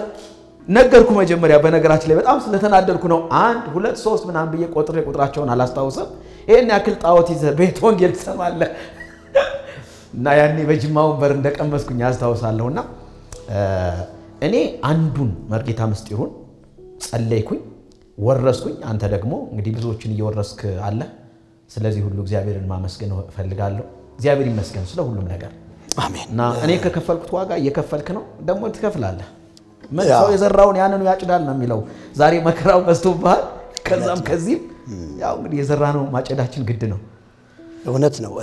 ነገርኩ መጀመሪያ በነገራችን ላይ በጣም ስለተናደርኩ ነው 1 2 3 ምናምን ብዬ ቁጥራቸውን አላስታውስም ይሄን ያክል ጣዖት ይዘህ ቤት ወንጌል ትሰማለህ እና ያኔ በጅማው በር እንደቀመስኩኝ አስታውሳለሁና እኔ አንዱን መርጌታ ምስጢሩን ጸለይኩኝ ወረስኩኝ አንተ ደግሞ እንግዲህ ብዙዎችን እየወረስክ አለ ስለዚህ ሁሉ እግዚአብሔርን ማመስገን ፈልጋለሁ እግዚአብሔር ይመስገን ስለ ሁሉም ነገር አሜን እና እኔ ከከፈልኩት ዋጋ እየከፈልክ ነው ደግሞ ትከፍላለህ ሰው የዘራውን ያንኑ ያጭዳል ነው የሚለው ዛሬ መከራው በዝቶብሃል ከዛም ከዚህም ያው እንግዲህ የዘራነው ማጨዳችን ግድ ነው እውነት ነው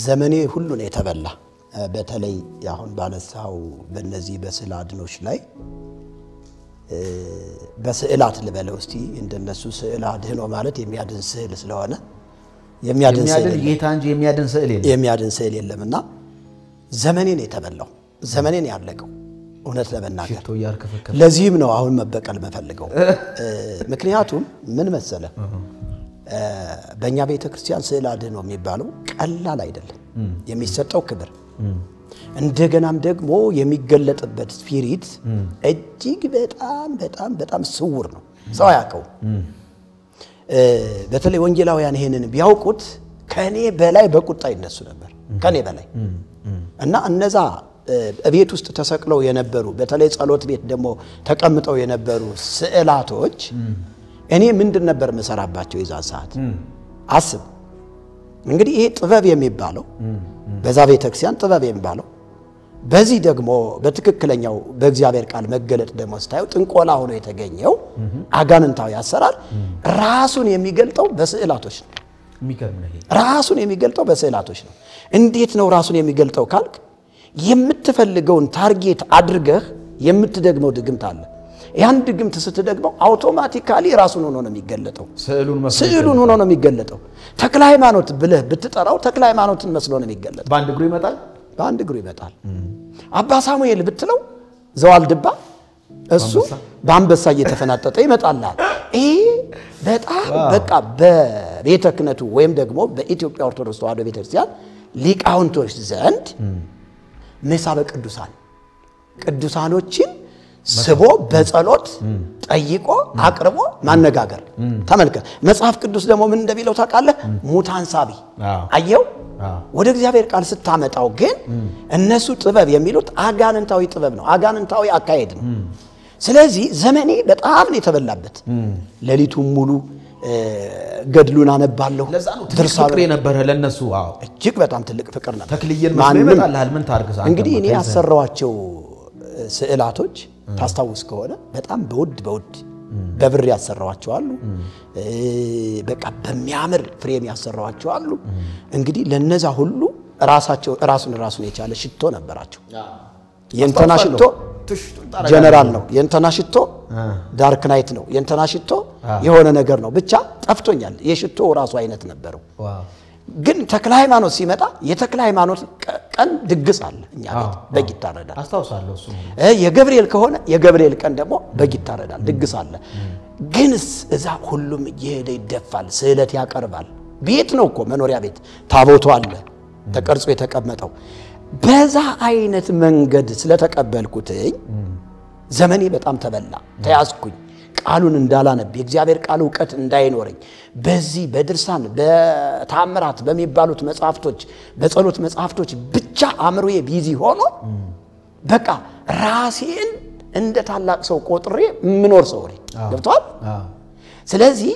ዘመኔ ሁሉ ነው የተበላ በተለይ አሁን ባነሳው በእነዚህ በስዕል አድኖች ላይ በስዕላት ልበለው እስቲ እንደነሱ ስዕል አድኖ ማለት የሚያድን ስዕል ስለሆነ የሚያድን ጌታ እንጂ የሚያድን ስዕል የለምና ዘመኔ ነው የተበላው ዘመኔ ነው ያለቀው እውነት ለመናገር ለዚህም ነው አሁን መበቀል መፈልገው ምክንያቱም ምን መሰለ በእኛ ቤተክርስቲያን ስዕል አድኖ የሚባለው ቀላል አይደለም የሚሰጠው ክብር እንደገናም ደግሞ የሚገለጥበት ስፒሪት እጅግ በጣም ስውር ነው ሰው ያቀው በተለይ ወንጌላውያን ይሄንን ቢያውቁት ከኔ በላይ በቁጣ ይነሱ ነበር ከኔ በላይ እና እነዛ ቤት ውስጥ ተሰቅለው የነበሩ በተለይ ጸሎት ቤት ደግሞ ተቀምጠው የነበሩ ስዕላቶች እኔ ምንድን ነበር መሰራባቸው የዛ ሰዓት አስብ እንግዲህ ይሄ ጥበብ የሚባለው በዛ ቤተክርስቲያን ጥበብ የሚባለው በዚህ ደግሞ በትክክለኛው በእግዚአብሔር ቃል መገለጥ ደግሞ ስታዩ ጥንቆላ ሆኖ የተገኘው አጋንንታዊ አሰራር ራሱን የሚገልጠው በስዕላቶች ነው የሚገርም ነው ራሱን የሚገልጠው በስዕላቶች ነው እንዴት ነው ራሱን የሚገልጠው ካልክ የምትፈልገውን ታርጌት አድርገህ የምትደግመው ድግምት አለ ያን ድግምት ስትደግመው አውቶማቲካሊ ራሱን ሆኖ ነው የሚገለጠው ስዕሉን ሆኖ ነው የሚገለጠው ተክለ ሃይማኖት ብለህ ብትጠራው ተክለ ሃይማኖትን መስሎ ነው የሚገለጠው በአንድ እግሩ ይመጣል አባ ሳሙኤል ብትለው ዘዋልድባ እሱ በአንበሳ እየተፈናጠጠ ይመጣልሃል ይሄ በጣም በቃ በቤተ ክህነቱ ወይም ደግሞ በኢትዮጵያ ኦርቶዶክስ ተዋሕዶ ቤተክርስቲያን ሊቃውንቶች ዘንድ መሳበ ቅዱሳኖችን ስቦ በጸሎት ጠይቆ አቅርቦ ማነጋገር ተመልከት መጽሐፍ ቅዱስ ደግሞ ምን እንደሚለው ታውቃለህ ሙታን ሳቢ አየው ወደ እግዚአብሔር ቃል ስታመጣው ግን እነሱ ጥበብ የሚሉት አጋንንታዊ ጥበብ ነው አጋንንታዊ አካሄድ ነው ስለዚህ ዘመኔ በጣም ነው የተበላበት ለሊቱም ሙሉ ገድሉን አነባለሁ ለዛ ነው ትልቅ ፍቅር የነበረ ለነሱ እጅግ በጣም ትልቅ ፍቅር ነበር ተክልየን መስሎ ይመጣልሃል ምን ታርግዛ እንግዲህ እኔ ያሰራዋቸው ስዕላቶች ታስታውስ ከሆነ በጣም በውድ በብር ያሰራዋቸው አሉ በቃ በሚያምር ፍሬም ያሰራዋቸው አሉ እንግዲህ ለነዛ ሁሉ ራሱን የቻለ ሽቶ ነበራቸው የእንተና ሽቶ ጀነራል ነው የእንተና ሽቶ ዳርክ ናይት ነው የእንተና ሽቶ የሆነ ነገር ነው ብቻ ጠፍቶኛል የሽቶ ራሱ አይነት ነበረው ግን ተክለ ሃይማኖት ሲመጣ የተክለ ሃይማኖት ቀን ድግስ አለ እኛ ቤት በግ ይታረዳል አስተዋውሳለሁ እሱ የገብርኤል ከሆነ የገብርኤል ቀን ደግሞ በግ ይታረዳል ድግስ አለ ግንስ እዛ ሁሉም እየሄደ ይደፋል ስዕለት ያቀርባል ቤት ነው እኮ መኖሪያ ቤት ታቦቱ አለ ተቀርጾ የተቀመጠው በዛ አይነት መንገድ ስለተቀበልኩት ዘመኔ በጣም ተበላ ተያዝኩኝ ቃሉን እንዳላነብ የእግዚአብሔር ቃል ዕውቀት እንዳይኖረኝ በዚህ በድርሳን በታምራት በሚባሉት መጻፍቶች በጸሎት መጻፍቶች ብቻ አምሮዬ ቢዚ ሆኖ በቃ ራሴን እንደ ታላቅ ሰው ቆጥሬ ምኖር ሰው ነኝ ገብቷል ስለዚህ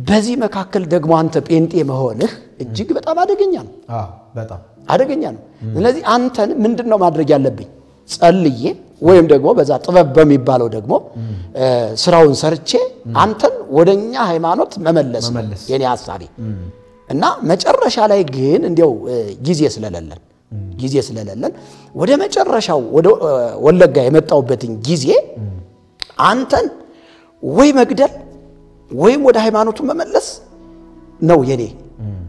በዚህ መካከል ደግሞ አንተ ጴንጤ መሆንህ እጅግ በጣም አደገኛ ነው በጣም አደገኛ ነው ስለዚህ አንተን ምንድነው ማድረግ ያለብኝ ጸልዬ ወይም ደግሞ በዛ ጥበብ በሚባለው ደግሞ ስራውን ሰርቼ አንተን ወደኛ ሃይማኖት መመለስ የኔ ሐሳቤ እና መጨረሻ ላይ ግን እንዲያው ጊዜ ስለሌለን ወደ መጨረሻው ወደ ወለጋ የመጣውበትን ጊዜ አንተን ወይ መግደል ወይም ወደ ሃይማኖቱ መመለስ ነው የኔ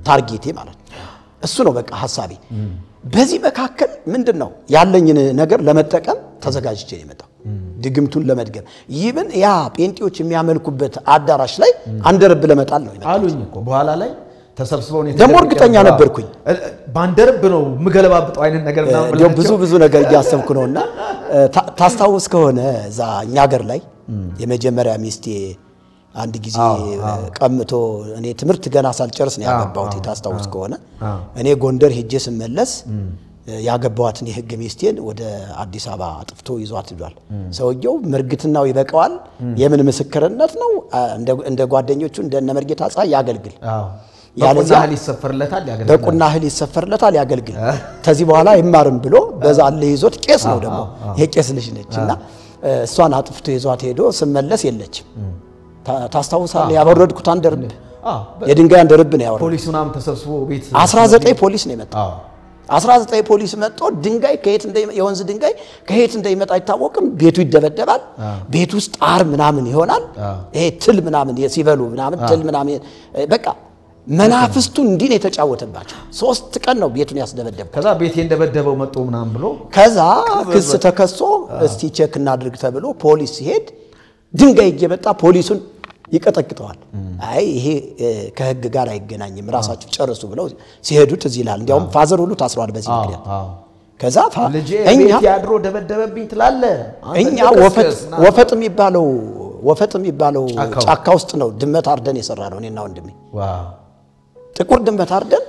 ታርጌቴ ማለት እሱ ነው በቃ ሐሳቤ በዚህ መካከል ምንድነው ያለኝን ነገር ለመጠቀም ተዘጋጅቼ ነው የመጣው ድግምቱን ለመድገም ይብን ያ ጴንጤዎች የሚያመልኩበት አዳራሽ ላይ አንደርብ ለመጣል ነው የመጣው አሉኝ እኮ በኋላ ላይ ተሰብስበው ነው ደሞ እርግጠኛ ነበርኩኝ ባንደርብ ነው ምገለባብጠው አይነት ነገር ነው ብዙ ነገር ያሰብኩ ነውና ታስታውስ ከሆነ ዛ እኛ ሀገር ላይ የመጀመሪያ ሚስቴ አንድ ጊዜ ቀምቶ እኔ ትምርት ገና ሳልጨርስ ነው ያገባሁት ታስታውስ ከሆነ እኔ ጎንደር ሄጄ ስመለስ ያገባዋትን የህግ ሚስቴን ወደ አዲስ አበባ አጥፍቶ ይዟት ሄዷል ሰውየው ምርግትናው ይበቃዋል የምን ምስክርነት ነው እንደ ጓደኞቹ እንደነ መርጌታ ጻ ያገልግል ያለዛ በቁና እህል ይሰፈርለታል ያገልግል ከዚህ በኋላ ይማርም ብሎ በዛ አለ ይዞት ቄስ ነው ደግሞ የቄስ ልጅ ነችና እሷን አጥፍቶ ይዟት ሄዶ ስመለስ የለችም ታስታውሳለህ ያወረድኩት አንደርብ የድንጋይ አንደርብ ነው ያወረድኩት ፖሊሱናም ተሰብስቦ ቤት 19 ፖሊስ ነው የመጣው 19 ፖሊስ መጥቶ ድንጋይ ከየት የወንዝ ድንጋይ ከየት እንደሚመጣ አይታወቅም ቤቱ ይደበደባል ቤት ውስጥ አር ምናምን ይሆናል ይሄ ትል ምናምን ሲበሉ ምናምን ትል ምናምን በቃ መናፍስቱ እንዲህ ነው የተጫወተባቸው 3 ቀን ነው ቤቱን ያስደበደበው ከዛ ቤቴ እንደበደበው መጥቶ ምናምን ብሎ ከዛ ክስ ተከሶ እስቲ ቼክ እናድርግ ተብሎ ፖሊስ ሲሄድ ድንጋይ እየመጣ ፖሊሱን ይቀጠቅጠዋል አይ ይሄ ከህግ ጋር አይገናኝም ራሳችሁ ጨርሱ ብለው ሲሄዱት እዚህ ይላል እንዲያውም ፋዘር ሁሉ ታስሯል በዚህ ምክንያት ከዛ እኛ ያድሮ ደበደበብኝ ትላለ እኛ ወፈጥ የሚባለው ጫካ ውስጥ ነው ድመት አርደን የሰራ ነው እኔና ወንድሜ ዋው ጥቁር ድመት አርደን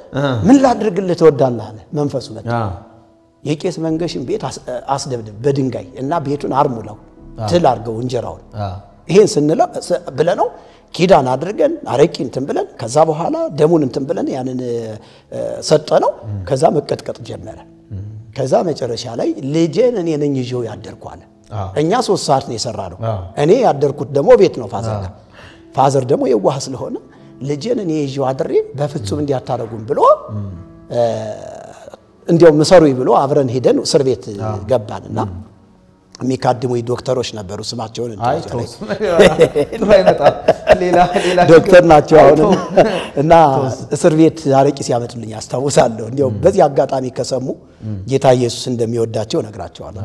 ምን ላድርግልህ ተወዳለህ አለ መንፈሱ መጣ የቄስ መንገሽን ቤት አስደብድብ በድንጋይ እና ቤቱን አርሙላው ትል አርገው እንጀራውን ይሄን ስንለው ብለነው ኪዳን አድርገን አረቂ እንትን ብለን ከዛ በኋላ ደሙን እንትን ብለን ያንን ሰጠነው ከዛ መቀጥቀጥ ጀመረ ከዛ መጨረሻ ላይ ልጄን እኔ ነኝ ይዤው ያደርኩ አለ እኛ 3 ሰዓት ነው የሰራነው እኔ ያደርኩት ደግሞ ቤት ነው ፋዘር ደግሞ የዋህ ስለሆነ ልጄን እኔ ይዤው አድሬ በፍጹም እንዲያታረጉም ብሎ እንዲያው መሰሩይ ብሎ አብረን ሄደን እስር ቤት ገባንና የሚካድሙ ዶክተሮች ነበሩ ስማቸውን ዶክተር ናቸው አሁን እና እስር ቤት አረቂ ሲያመጡልኝ አስታውሳለሁ እንዲያው በዚህ አጋጣሚ ከሰሙ ጌታ ኢየሱስ እንደሚወዳቸው ነግራቸዋለሁ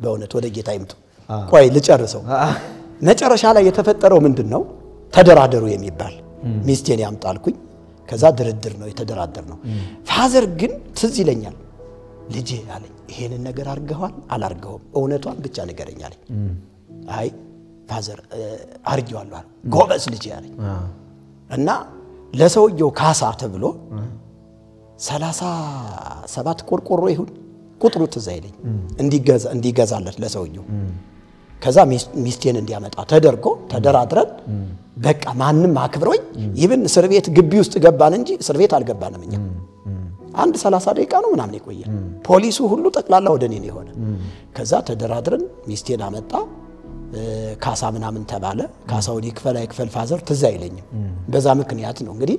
በእውነት ወደ ጌታ ይምጡ ቆይ ልጨርሰው መጨረሻ ላይ የተፈጠረው ምንድነው ተደራደሩ የሚባል ሚስቴን ያምጣልኩኝ ከዛ ድርድር ነው የተደራደርነው ፋዘር ግን ትዝ ይለኛል ልጄ አለኝ ይሄንን ነገር አርገዋል አላርገውም እውነቷን ብቻ ነገረኝ አለኝ አይ ፋዘር አርገዋለሁ ጎበዝ ልጄ አለኝ እና ለሰውየው ካሳ ተብሎ 37 ቆርቆሮ ይሁን ቁጥሩ ትዝ አይለኝ እንዲገዛለት ለሰውየው ከዛ ሚስቴን እንዲያመጣ ተደርጎ ተደራድረን በቃ ማንንም አክብሮኝ ይብን እስር ቤት ግቢ ውስጥ ገባን እንጂ እስር ቤት አልገባንም እኛ አንድ 30 ደቂቃ ነው ምናምን ይቆየ ፖሊሱ ሁሉ ጠቅላላ ወደኔ ነው የሆነ ከዛ ተደራድረን ሚስቴን አመጣ ካሳ ምናምን ተባለ ካሳውን ይክፈል ፋዘር ትዝ አይለኝም በዛ ምክንያት ነው እንግዲህ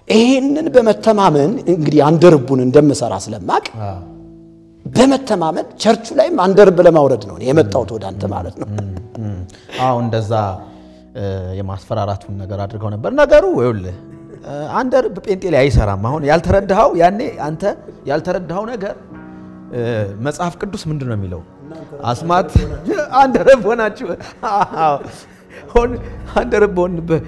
ይሄንን በመተማመን እንግዲህ አንደርቡን እንደምሰራ ስለማቅ በመተማመን ቸርቹ ላይም አንደርብ ለማውረድ ነው የመጣሁት ወደ አንተ ማለት ነው አው እንደዛ የማስፈራራቱን ነገር አድርገው ነበር ነገሩ ይኸውልህ አንደርብ ጴንጤ ላይ አይሰራም አሁን ያልተረዳው ያኔ አንተ ያልተረዳው ነገር መጽሐፍ ቅዱስ ምንድነው የሚለው አስማት አንድ ረብ ሆናችሁ አንድ ረብ ሆንበት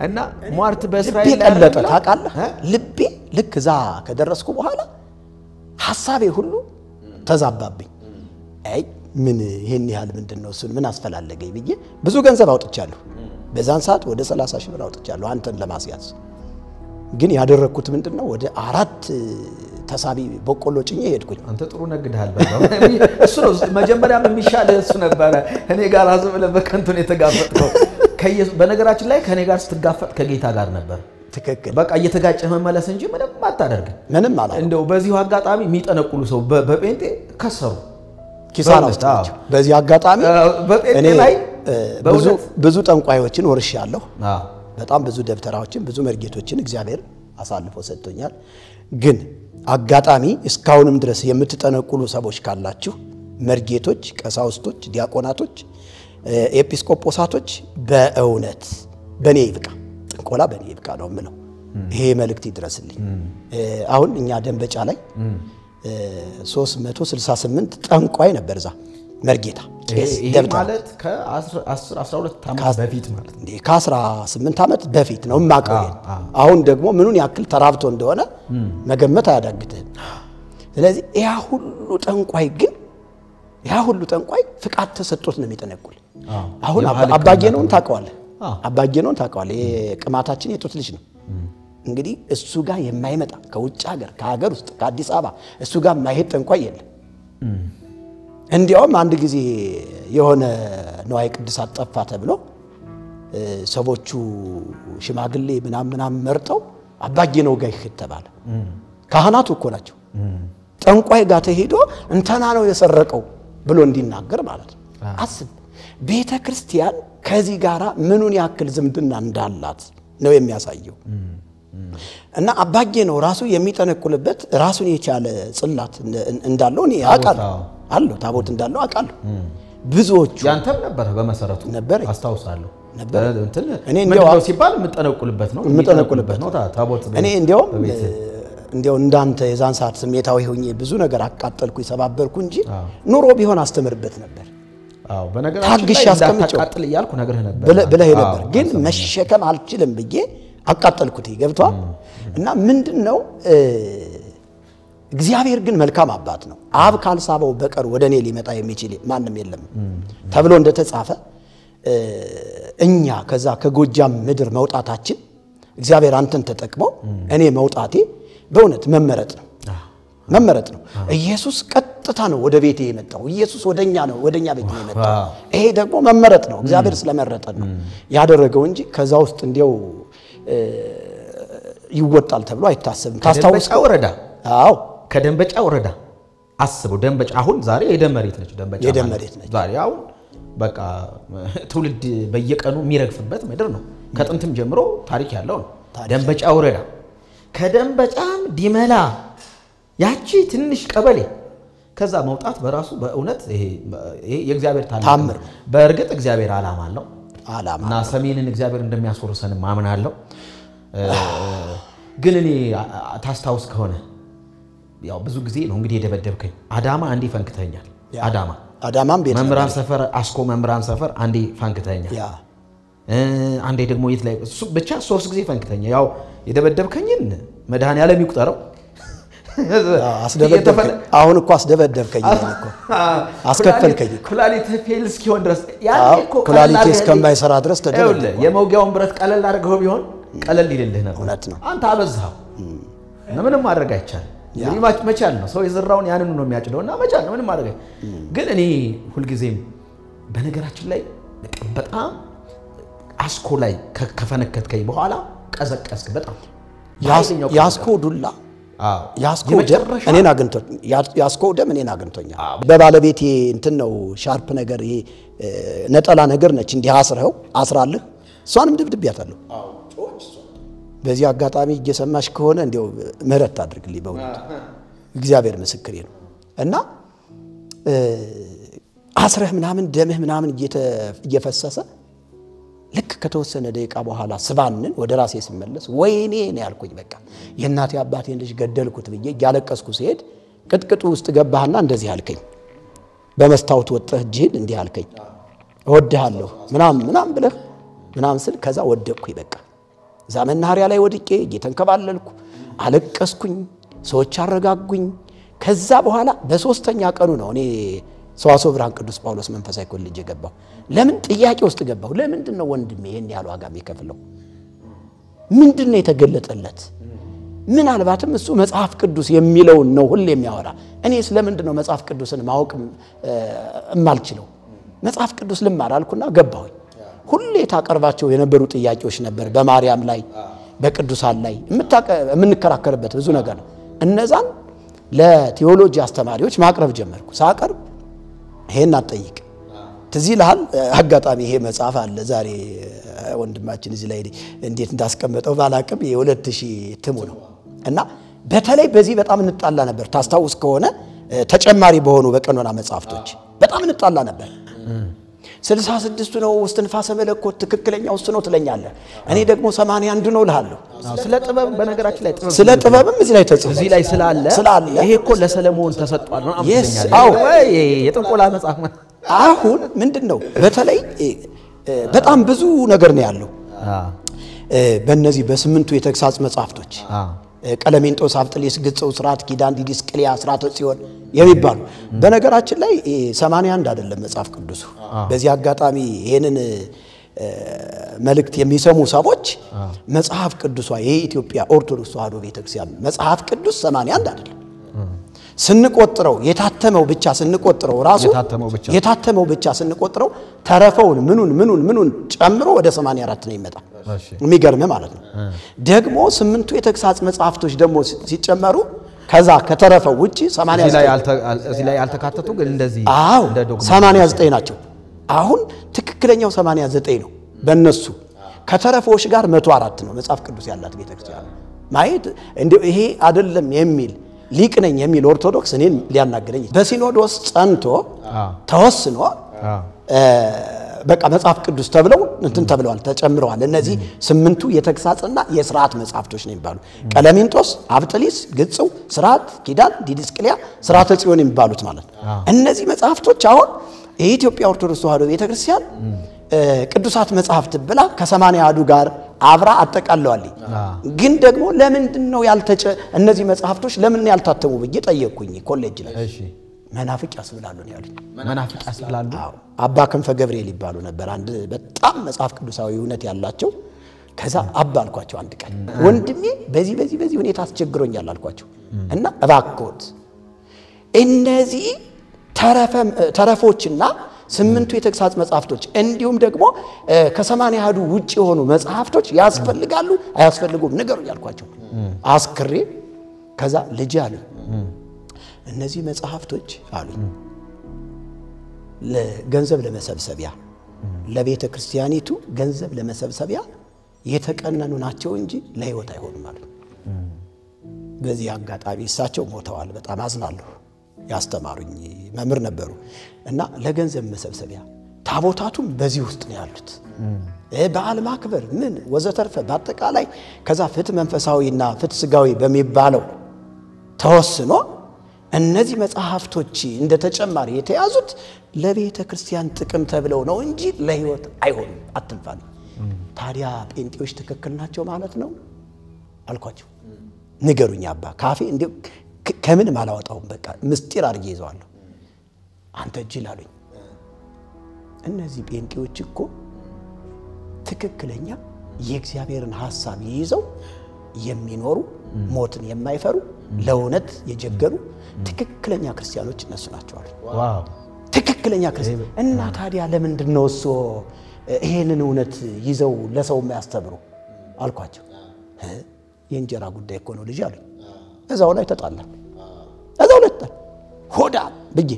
እና ሟርት በእስራኤል ቀለጠ ታውቃለህ ልቤ ልክ ዛ ከደረስኩ በኋላ ሐሳቤ ሁሉ ተዛባብኝ አይ ምን ይሄን ያህል ምንድነው እሱን ምን አስፈላለገኝ ብዬ ብዙ ገንዘብ አውጥቻለሁ በዛን ሰዓት ወደ 30 ሺህ ብር አውጥቻለሁ አንተን ለማስያዝ ግን ያደረኩት ምንድነው ወደ 4 ተሳቢ በቆሎ ጭኜ ሄድኩኝ አንተ ጥሩ ነግደሃል በቃ እሱ ነው መጀመሪያም የሚሻለ እሱ ነበር እኔ ጋር አዝም ለበከንቱ ነው የተጋፈጥከው በነገራችን ላይ ከኔ ጋር ስትጋፈጥ ከጌታ ጋር ነበር ትክክል በቃ እየተጋጨህ መመለስ እንጂ ምንም አታደርግ ምንም አላለም እንደው በዚሁ አጋጣሚ የሚጠነቁሉ ሰው በጴንጤ ከሰሩ ኪሳራ ውስጥ ናቸው በዚህ አጋጣሚ በጴንጤ ላይ ብዙ ጠንቋዮችን ወርሻለሁ በጣም ብዙ ደብተራዎችን ብዙ መርጌቶችን እግዚአብሔር አሳልፎ ሰጥቶኛል ግን አጋጣሚ እስካሁንም ድረስ የምትጠነቁሉ ሰዎች ካላችሁ መርጌቶች ቀሳውስቶች ዲያቆናቶች ኤጲስቆጶሳቶች በእውነት በኔ ይብቃ ጥንቆላ በኔ ይብቃ ነው ምለው ይሄ መልእክት ይድረስልኝ አሁን እኛ ደንበጫ ላይ 368 ጠንቋይ ነበርዛ መርጌታ ይሄ ማለት ከ10 12 ዓመት በፊት ማለት እንዴ ከ18 ዓመት በፊት ነው ማቀው አሁን ደግሞ ምኑን ያክል ተራብቶ እንደሆነ መገመት አያዳግትም ስለዚህ ያ ሁሉ ጠንቋይ ግን ያ ሁሉ ጠንቋይ ፍቃድ ተሰጥቶት ነው የሚጠነቁል አሁን አባጌነውን ታውቀዋለህ አባጌነውን ታውቀዋለህ የቅማታችን የጦት ልጅ ነው እንግዲህ እሱ ጋር የማይመጣ ከውጭ ሀገር ከሀገር ውስጥ ከአዲስ አበባ እሱ ጋር ማይሄድ ጠንቋይ የለም እንዲያውም አንድ ጊዜ የሆነ ነዋይ ቅዱሳት ጠፋ ተብሎ ሰዎቹ ሽማግሌ ምናምን መርጠው አባጌነው ጋር ይከተባለ ካህናቱ እኮ ናቸው ጠንቋይ ጋር ተሄዶ እንተና ነው የሰረቀው ብሎ እንዲናገር ማለት ነው አስብ ቤተክርስቲያን ከዚህ ጋራ ምኑን ያክል ዝምድና እንዳላት ነው የሚያሳየው እና አባጌነው ራሱ የሚጠነቁልበት ራሱን የቻለ ጽላት እንዳለው እኔ አውቃለሁ አለው ታቦት እንዳለው አውቃለሁ ብዙዎቹ ያንተም ነበር በመሰረቱ ነበር አስታውሳለሁ ነበር እንትን እኔ እንደው ሲባል የምጠነቁልበት ነው ታቦት እኔ እንደው እንዳንተ የዛን ሰዓት ስሜታዊ ሆኜ ብዙ ነገር አቃጠልኩ ይሰባበርኩ እንጂ ኑሮ ቢሆን አስተምርበት ነበር አዎ በነገራችን ላይ እንዳታቃጥል ይያልኩ ነገርህ ነበር ብለህ ነበር ግን መሸከም አልችልም ብዬ አቃጠልኩት ይገብቷል እና ምንድነው እግዚአብሔር ግን መልካም አባት ነው አብ ካልሳበው በቀር ወደኔ ሊመጣ የሚችል ማንንም የለም ተብሎ እንደተጻፈ እኛ ከዛ ከጎጃም ምድር መውጣታችን እግዚአብሔር አንተን ተጠቅሞ እኔ መውጣቴ በእውነት መመረጥ ነው ኢየሱስ ቀጥታ ነው ወደ ቤቴ የመጣው ኢየሱስ ወደኛ ቤት የመጣው ይሄ ደግሞ መመረጥ ነው እግዚአብሔር ስለመረጠን ነው ያደረገው እንጂ ከዛ ውስጥ እንዲያው ይወጣል ተብሎ አይታሰብም ታስታውስ ወረዳ አዎ ከደንበጫ ወረዳ አስበው ደንበጫ አሁን ዛሬ የደመሬት ነች ደንበጫ ዛሬ አሁን በቃ ትውልድ በየቀኑ የሚረግፍበት ምድር ነው ከጥንትም ጀምሮ ታሪክ ያለው ነው ደንበጫ ወረዳ ከደንበጫም ዲመላ ያቺ ትንሽ ቀበሌ ከዛ መውጣት በራሱ በእውነት ይሄ የእግዚአብሔር ታምር በእርግጥ እግዚአብሔር ዓላማ አለው እና ሰሜንን እግዚአብሔር እንደሚያስወርሰን ማምናለሁ ግን እኔ ታስታውስ ከሆነ ያው ብዙ ጊዜ ነው እንግዲህ የደበደብከኝ አዳማ አንዴ ፈንክተኛል አዳማም ቤት መምራን ሰፈር አስኮ መምራን ሰፈር አንዴ ፈንክተኛል አንዴ ደግሞ የት ላይ ብቻ 3 ጊዜ ፈንክተኛ ያው የደበደብከኝን መድኃኒዓለም ይቁጠረው አስደበደብከኝ አሁን እኮ አስደበደብከኝ እኮ አስከፈልከኝ ኩላሊት ፌል እስኪሆን ድረስ ያኔ እኮ ኩላሊት እስከማይሰራ ድረስ ተደበደብኩ የመውጊያውን ብረት ቀለል አድርገው ቢሆን ቀለል ይልልህ ነበር እውነት ነው አንተ አበዛው ምንም ማድረግ አይቻልም እንግዲህ መቻል ነው ሰው የዘራውን ያንኑ ነው የሚያጭደውና መቻል ነው ምንም ማድረግ ግን እኔ ሁሉ ጊዜም በነገራችን ላይ በጣም አስኮ ላይ ከፈነከትከኝ በኋላ ቀዘቀስክ በጣም ያስኮ ዱላ ያስኮ እኔን አግንቶኝ ያስኮ ደም እኔን አግንቶኛል በባለቤቴ እንትን ነው ሻርፕ ነገር ይሄ ነጠላ ነገር ነች እንዲህ አስራልህ እሷንም ድብድብያታለሁ በዚህ አጋጣሚ እየሰማሽ ከሆነ እንደው ምህረት ታድርግልኝ በእውነት እግዚአብሔር ምስክሬ ነው እና አስረህ ምናምን ደምህ ምናምን እየፈሰሰ ልክ ከተወሰነ ደቂቃ በኋላ ስባንን ወደ ራሴ ሲመለስ ወይኔ ነው ያልኩኝ በቃ የእናቴ አባቴን ልጅ ገደልኩት ብዬ ያለቀስኩ ሲሄድ ቅጥቅጡ ውስጥ ገባህና እንደዚህ አልከኝ በመስታወት ወጥተህ እጅህን እንዲህ አልከኝ እወድሃለሁ ምናምን ብለህ ምናምን ስል ከዛ ወደቅኩኝ በቃ እዛ መናኸሪያ ላይ ወድቄ እየተንከባለልኩ አለቀስኩኝ ሰዎች አረጋጉኝ ከዛ በኋላ በሶስተኛ ቀኑ ነው እኔ ሰዋስወ ብርሃን ቅዱስ ጳውሎስ መንፈሳዊ ኮሌጅ የገባው ለምን ጥያቄ ውስጥ ገባው ለምንድነው ወንድሜ ይሄን ያህል ዋጋ የሚከፍለው ምንድነው የተገለጠለት ምናልባትም እሱ መጽሐፍ ቅዱስ የሚለው ነው ሁሌ የሚያወራ እኔ ስለምንድነው መጽሐፍ ቅዱስን ማወቅ እማልችለው መጽሐፍ ቅዱስ ልማር አልኩና ገባሁኝ ሁሌ ታቀርባቸው የነበሩ ጥያቄዎች ነበር በማርያም ላይ በቅዱሳን ላይ የምንከራከርበት ብዙ ነገር ነው እነዛን ለቴዎሎጂ አስተማሪዎች ማቅረብ ጀመርኩ ሳቀርብ ይሄን አጠይቅ ትዚህ ይላል አጋጣሚ ይሄ መጽሐፍ አለ ዛሬ ወንድማችን እዚህ ላይ እንዴት እንዳስቀመጠው ባላቅም የ2000 ትሙ ነው እና በተለይ በዚህ በጣም እንጣላ ነበር ታስታውስ ከሆነ ተጨማሪ በሆኑ በቀኖና መጽሐፍቶች በጣም እንጣላ ነበር 66 ነው ውስጥንፋሰ መለኮት ትክክለኛው እሱ ነው ትለኛለህ እኔ ደግሞ 81 ነው ልሃለሁ ስለ ጥበብ በነገራችን ላይ ጥበብ ስለ ጥበብም እዚህ ላይ ተጽፎ እዚህ ላይ ስላለ ይሄ እኮ ለሰለሞን ተሰጥቷል ነው የጥንቆላ መጽሐፍ አሁን ምንድነው በተለይ በጣም ብዙ ነገር ነው ያለው በእነዚህ በስምንቱ የተግሳጽ መጽሐፍቶች ቀለሜንጦስ አብጥሊስ ግጽው ስርዓት ኪዳን ዲድስቅልያ ስርዓተ ጽዮን የሚባሉ በነገራችን ላይ 81 አይደለም መጽሐፍ ቅዱስ በዚህ አጋጣሚ ይሄንን መልእክት የሚሰሙ ሰዎች መጽሐፍ ቅዱሷ የኢትዮጵያ ኦርቶዶክስ ተዋሕዶ ቤተክርስቲያን መጽሐፍ ቅዱስ 81 አይደለም ስንቆጥረው የታተመው ብቻ ስንቆጥረው ራሱ የታተመው ብቻ ስንቆጥረው ተረፈውን ምኑን ጨምሮ ወደ 84 ነው ይመጣ የሚገርም ማለት ነው ደግሞ ስምንቱ የተግሳጽ መጽሐፍቶች ደግሞ ሲጨመሩ ከዛ ከተረፈው ውጪ 89 እዚህ ላይ ያልተካተቱ ግን እንደዚህ እንደ ዶክመንት 89 ናቸው አሁን ትክክለኛው 89 ነው በእነሱ ከተረፈዎች ጋር 104 ነው መጽሐፍ ቅዱስ ያላት ቤተክርስቲያን ማየት እንዴ ይሄ አይደለም የሚል ሊቅ ነኝ የሚል ኦርቶዶክስ እኔን ሊያናገረኝ በሲኖዶስ ጸንቶ ተወስኖ በቃ መጽሐፍ ቅዱስ ተብለው እንትን ተብለዋል ተጨምረዋል እነዚህ ስምንቱ የተግሳጽና የሥርዓት መጽሐፍቶች ነው የሚባሉ ቀለሜንጦስ አብጥሊስ ግጽው ስርዓት ኪዳን ዲድስቅልያ ስርዓተ ጽዮን የሚባሉት ማለት እነዚህ መጽሐፍቶች አሁን የኢትዮጵያ ኦርቶዶክስ ተዋሕዶ ቤተክርስቲያን ቅዱሳት መጽሐፍት ብላ ከ81 ጋር አብራ አጠቃለዋል ግን ደግሞ ለምንድነው እነዚህ መጽሐፍቶች ለምን ያልታተሙ ብዬ ጠየቅኩኝ ኮሌጅ ላይ እሺ መናፍቅ ያስብላሉ ነው ያሉኝ መናፍቅ ያስብላሉ አባ ክንፈ ገብርኤል ይባሉ ነበር አንድ በጣም መጽሐፍ ቅዱሳዊ እውነት ያላቸው ከዛ አባ አልኳቸው አንድ ቀን ወንድሜ በዚህ ሁኔታ አስቸግሮኛል አልኳቸው እና እባክዎት እነዚህ ተረፎችና ስምንቱ የተግሳጽ መጽሐፍቶች እንዲሁም ደግሞ ከ81 ውጪ የሆኑ መጽሐፍቶች ያስፈልጋሉ አያስፈልጉም ንገሩ ያልኳቸው አስክሬ ከዛ ልጅ አሉ እነዚህ መጽሐፍቶች አሉ ለገንዘብ ለመሰብሰቢያ ለቤተ ክርስቲያኒቱ ገንዘብ ለመሰብሰቢያ የተቀነኑ ናቸው እንጂ ለህይወት አይሆኑም ማለት በዚህ አጋጣሚ እሳቸው ሞተዋል በጣም አዝናለሁ ያስተማሩኝ መምህር ነበሩ እና ለገንዘብ መሰብሰቢያ ታቦታቱም በዚህ ውስጥ ነው ያሉት በዓል ማክበር ምን ወዘተርፈ በአጠቃላይ ከዛ ፍትህ መንፈሳዊና ፍትህ ስጋዊ በሚባለው ተወስኖ እነዚህ መጽሐፍቶች እንደ ተጨማሪ የተያዙት ለቤተ ክርስቲያን ጥቅም ተብለው ነው እንጂ ለህይወት አይሆንም አትንፋል ታዲያ ጴንጤዎች ትክክል ናቸው ማለት ነው አልኳቸው ንገሩኝ አባ ካፌ እንዴ ከምን ማላወጣው በቃ ምስጢር አድርጌ ይዘዋለሁ አንተ ጅል አሉኝ እነዚህ ጴንጤዎች እኮ ትክክለኛ የእግዚአብሔርን ሐሳብ ይዘው የሚኖሩ ሞትን የማይፈሩ ለእውነት የጀገሩ ትክክለኛ ክርስቲያኖች እነሱ ናቸው አሉ ዋው ትክክለኛ ክርስቲያን እና ታዲያ ለምንድነው እሱ ይሄንን እውነት ይዘው ለሰው የማያስተምሩ አልኳቸው የእንጀራ ጉዳይ እኮ ነው ልጅ አሉኝ እዛው ላይ ተጣላ እዛው ላይ ሆዳ ብዬ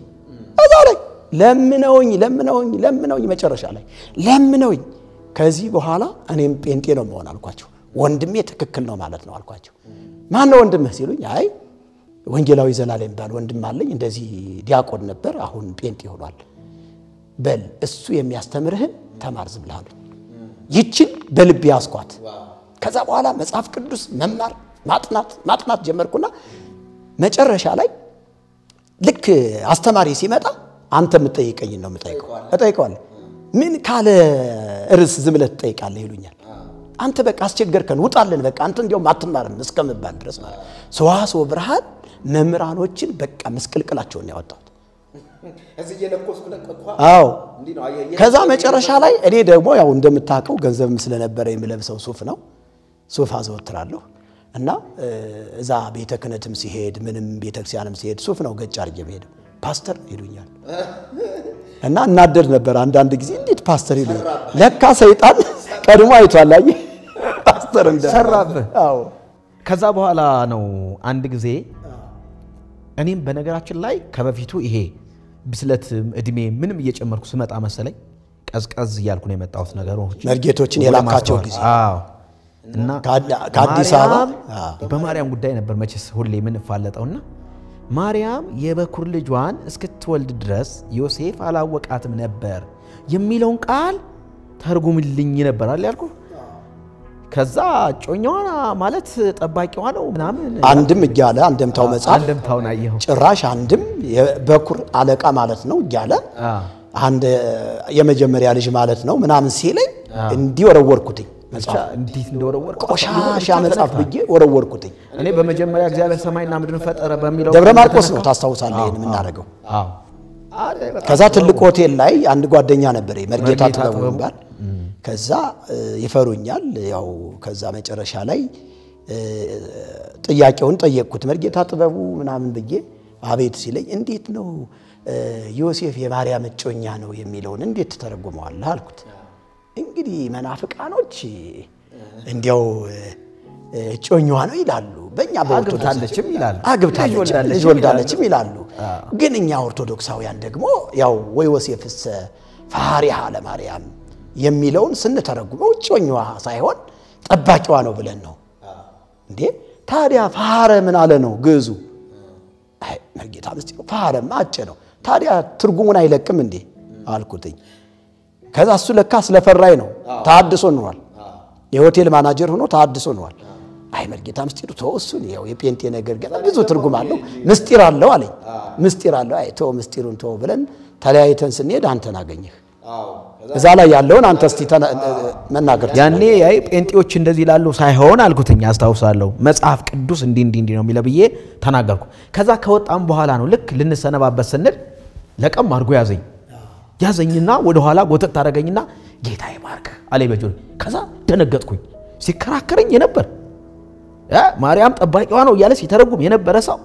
እዛው ላይ ለምነውኝ መጨረሻ ላይ ለምነውኝ ከዚህ በኋላ እኔም ጴንጤ ነው መሆን አልኳቸው ወንድሜ ትክክል ነው ማለት ነው አልኳቸው ማን ነው ወንድምህ ሲሉኝ አይ ወንጌላዊ ዘላለም ባል ወንድም አለኝ እንደዚህ ዲያቆን ነበር አሁን ጴንጤ ሆኗል በል እሱ የሚያስተምርህን ተማር ዝም ብለህ አሉኝ ይችን በልብ ያስኳት ከዛ በኋላ መጽሐፍ ቅዱስ መማር ማጥናት ጀመርኩና መጨረሻ ላይ አስተማሪ ሲመጣ አንተ የምትጠይቀኝ ነው የምጠይቀው እጠይቀዋለሁ ምን ካለ እርስ ዝም ብለህ ትጠይቃለህ ይሉኛል አንተ በቃ አስቸገርከን ውጣልን በቃ አንተ እንዲያውም አትማርም እስከምባል ድረስ ማለት ሰዋስወ ብርሃን መምህራኖችን በቃ መስቀልቅላቸውን ያወጣው እዚህ የለኮስኩ ለቀጥኳ አዎ ከዛ መጨረሻ ላይ እኔ ደግሞ ያው እንደምታውቀው ገንዘብም ስለነበረ የምለብሰው ሱፍ ነው ሱፍ አዘወትራለሁ እና እዛ ቤተ ክህነትም ሲሄድ ምንም ቤተክርስቲያንም ሲሄድ ሱፍ ነው ገጭ አርጌ ሄደ ፓስተር ይሉኛል እና እናደድ ነበር አንዳንድ ጊዜ እንዴት ፓስተር ይሉኛል ለካ ሰይጣን ቀድሞ አይቷል አይ ፓስተር እንደሰራብህ አዎ ከዛ በኋላ ነው አንድ ጊዜ እኔም በነገራችን ላይ ከበፊቱ ይሄ ብስለት እድሜ ምንም እየጨመርኩ ስመጣ መሰለኝ ቀዝቀዝ ያልኩ ነው የመጣሁት ነገሮች መርጌቶችን የላካቸው ጊዜ አዎ እና ከአዲስ አበባ በማርያም ጉዳይ ነበር መቼስ ሁሌ ምን ፋለጠውና ማርያም የበኩር ልጇን እስክትወልድ ድረስ ዮሴፍ አላወቃትም ነበር የሚለውን ቃል ተርጉምልኝ ነበር አይደል ያልኩ ከዛ ጮኛዋ ማለት ጠባቂዋ ነው ምናምን አንድም እያለ አንድምታው መጽሐፍ አንድምታውን አየሁ ጭራሽ አንድም የበኩር አለቃ ማለት ነው እያለ አንድ የመጀመሪያ ልጅ ማለት ነው ምናምን ሲለኝ እንዲወረወርኩትኝ መጽሐፍ እንዴት እንደወረወርኩ ቆሻሻ መጽሐፍ ብዬ ወረወርኩትኝ እኔ በመጀመሪያ እግዚአብሔር ሰማይና ምድርን ፈጠረ በሚለው ደብረ ማርቆስ ነው ታስታውሳለህ ይሄን ምን አደረገው አዎ ከዛ ትልቅ ሆቴል ላይ አንድ ጓደኛ ነበር መርጌታ ጥበቡ ይባል ከዛ ይፈሩኛል ያው ከዛ መጨረሻ ላይ ጥያቄውን ጠየቅኩት መርጌታ ጥበቡ ምናምን ብዬ አቤት ሲለኝ እንዴት ነው ዮሴፍ የማርያም እጮኛ ነው የሚለውን እንዴት ተተረጉመዋል አልኩት እንግዲህ መናፍቃኖች እንዲያው እጮኛዋ ነው ይላሉ በእኛ በኦርቶዶክሳለችም ይላሉ አግብታለች ልጅ ወልዳለችም ይላሉ ግን እኛ ኦርቶዶክሳውያን ደግሞ ያው ወይ ዮሴፍስ ፈሃሪሃ ለማርያም የሚለውን ስንተረጉመው እጮኛዋ ሳይሆን ጠባቂዋ ነው ብለን ነው እንዴ ታዲያ ፈሃረ ምን አለ ነው ግዙ አይ መርጌታ መስቲ ፈሃረ ማጨ ነው ታዲያ ትርጉሙን አይለቅም እንዴ አልኩትኝ ከዛ እሱ ለካ ስለፈራይ ነው ታድሶ ነዋል የሆቴል ማናጀር ሆኖ ታድሶ ነዋል አይ መርጌታ መስቲሩ ተወሱን ያው የጴንጤ ነገር ገና ብዙ ትርጉም አለው ምስጢር አለው አለኝ ምስጢር አለው አይ ተው ምስጢሩን ተው ብለን ተለያይተን ስንሄድ አንተን አገኘህ እዛ ላይ ያለውን አንተ እስቲ መናገር ያኔ አይ ጴንጤዎች እንደዚህ ይላሉ ሳይሆን አልኩትኝ አስተዋውሳለሁ መጽሐፍ ቅዱስ እንዲ ነው የሚለብዬ ተናገርኩ ከዛ ከወጣም በኋላ ነው ልክ ልንሰነባበት ስንል ለቀም አርጎ ያዘኝና ወደ ኋላ ጎተት ታረጋኝና ጌታ ይባርክ አለይ በጆሮ ከዛ ደነገጥኩኝ ሲከራከረኝ የነበር ማርያም ጠባቂዋ ነው ያለ ሲተረጉም የነበረ ሰው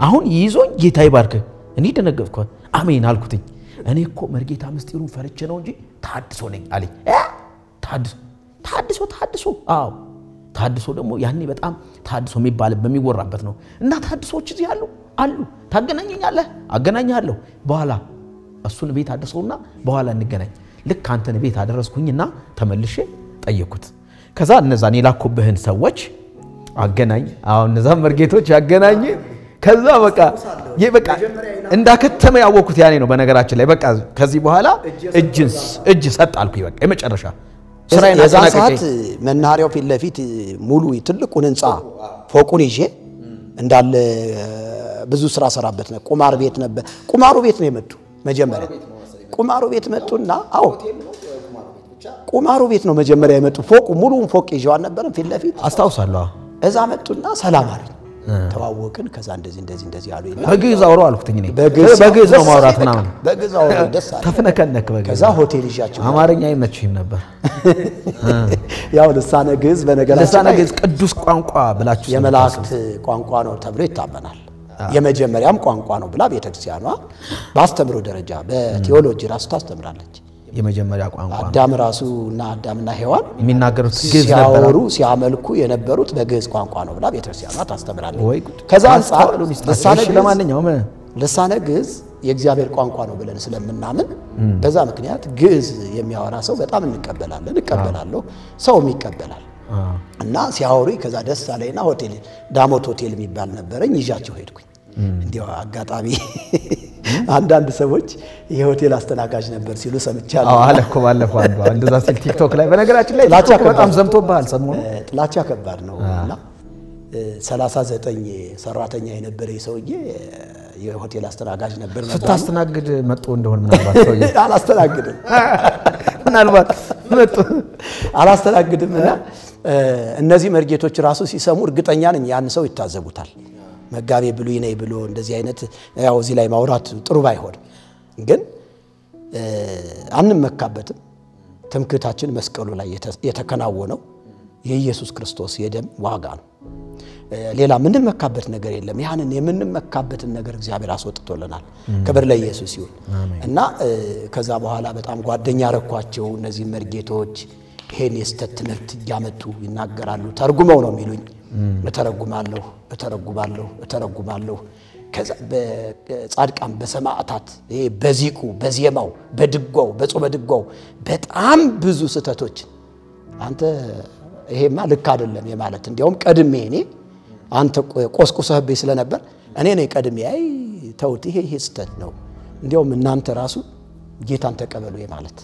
አሁን ይዞኝ ጌታ ይባርክ እኔ ደነገጥኩ አሜን አልኩትኝ እኔ እኮ መርጌታ ምስጢሩን ፈርቼ ነው እንጂ ታድሶ ነኝ አለኝ ታድሶ አዎ ታድሶ ደግሞ ያኔ በጣም ታድሶ የሚባል በሚወራበት ነው እና ታድሶች እዚህ አሉ ታገናኘኛለህ አገናኛለሁ በኋላ እሱን ቤት አድርሰውና በኋላ እንገናኝ ልክ አንተን ቤት አደረስኩኝና ተመልሼ ጠየቁት ከዛ እነዛን የላኩብህን ሰዎች አገናኝ አሁን እነዛ መርጌቶች ያገናኝ ከዛ በቃ ይበቃ እንዳከተመ ያወኩት ያኔ ነው በነገራችን ላይ በቃ ከዚህ በኋላ እጅ ሰጣልኩኝ በቃ የመጨረሻ ስራዬን አሰናቀቀኝ መናሪያው ፊት ለፊት ሙሉ ትልቁን ህንጻ ፎቁን ይዤ እንዳለ ብዙ ስራ ሰራበት ነው ቁማር ቤት ነበር ቁማሩ ቤት ነው የመጡ መጀመሪያ ቁማሩ ቤት መጡና አዎ ቁማሩ ቤት ነው መጀመሪያ የመጡ ፎቁ ሙሉውን ፎቅ ይዤዋል ነበር ፊት ለፊት አስተዋውሳለሁ እዛ መጡና ሰላም አሉኝ ተዋወቅን ከዛ እንደዚህ አሉኝና በግዕዝ አውሮ አልኩትኝ እኔ በግዕዝ ነው ማውራት ምናምን በግዕዝ አውሮ ደስ አለ ተፈነከነክ በግዕዝ ከዛ ሆቴል ይዣቸው አማርኛ አይመችም ነበር ያው ልሳነ ግዕዝ በነገራችን ልሳነ ግዕዝ ቅዱስ ቋንቋ ብላችሁ የመላእክት ቋንቋ ነው ተብሎ ይታመናል የመጀመሪያም ቋንቋ ነው ብላ ቤተክርስቲያኗ ባስተምሮ ደረጃ በቴዎሎጂ ራሱ ታስተምራለች የመጀመሪያ ቋንቋ አዳም ራሱና አዳምና ሔዋን የሚናገሩት ግዕዝ ነበር ሲያመልኩ የነበሩት በግዕዝ ቋንቋ ነው ብላ ቤተክርስቲያኗ ታስተምራለች ወይ ከዛ አንፃር ልሳነ ግዕዝ የእግዚአብሔር ቋንቋ ነው ብለን ስለምናምን በዛ ምክንያት ግዕዝ የሚያወራ ሰው በጣም እንቀበላለሁ ሰውም ይቀበላል እና ሲያወሩ ከዛ ደስ አለኝና ሆቴል ዳሞት ሆቴል የሚባል ነበርኝ ይዣቸው ሄድኩኝ እንዲያው አጋጣሚ አንዳንድ ሰዎች የሆቴል አስተናጋጅ ነበር ሲሉ ሰምቻለሁ አለኮ ባለፈው እንደዛ ሲል ቲክቶክ ላይ በነገራችን ላይ ቲክቶክ በጣም ዘምቶብሃል ሰሞኑን ጥላቻ ከባድ ነው እና 39 ሰራተኛ የነበረ ሰውዬ የሆቴል አስተናጋጅ ነበር ማለት ስታስተናግድ መጥቶ እንደሆነ ምናልባት ሰው አላስተናግድም ምናልባት መጥቶ አላስተናግድምና እነዚህ መርጌቶች ራሱ ሲሰሙ እርግጠኛ ነኝ ያን ሰው ይታዘቡታል መጋቤ ብሉይ ነኝ ብሎ እንደዚህ አይነት ያው እዚህ ላይ ማውራት ጥሩ ባይሆን ግን አንመካበትም ትምክህታችን መስቀሉ ላይ የተከናወነው የኢየሱስ ክርስቶስ የደም ዋጋ ነው ሌላ ምንም መካበት ነገር የለም ያንን የምንመካበትን ነገር እግዚአብሔር አስወጥቶልናል ክብር ለኢየሱስ ይሁን እና ከዛ በኋላ በጣም ጓደኛ ረኳቸው እነዚህ መርጌቶች ይሄን የስተት ትምህርት ያመጡ ይናገራሉ ተርጉመው ነው የሚሉኝ እተረጉማለሁ ከዛ በጻድቃን በሰማዕታት ይሄ በዚቁ በዚማው በድጓው በጾመ ድጓው በጣም ብዙ ስተቶች አንተ ይሄማ ልክ አይደለም የማለት እንዲያውም ቀድሜ እኔ አንተ ቆስቁሰህብኝ ስለነበር እኔ ነኝ ቀድሜ አይ ተውት ይሄ ስተት ነው እንዲያውም እናንተ ራሱ ጌታን ተቀበሉ የማለት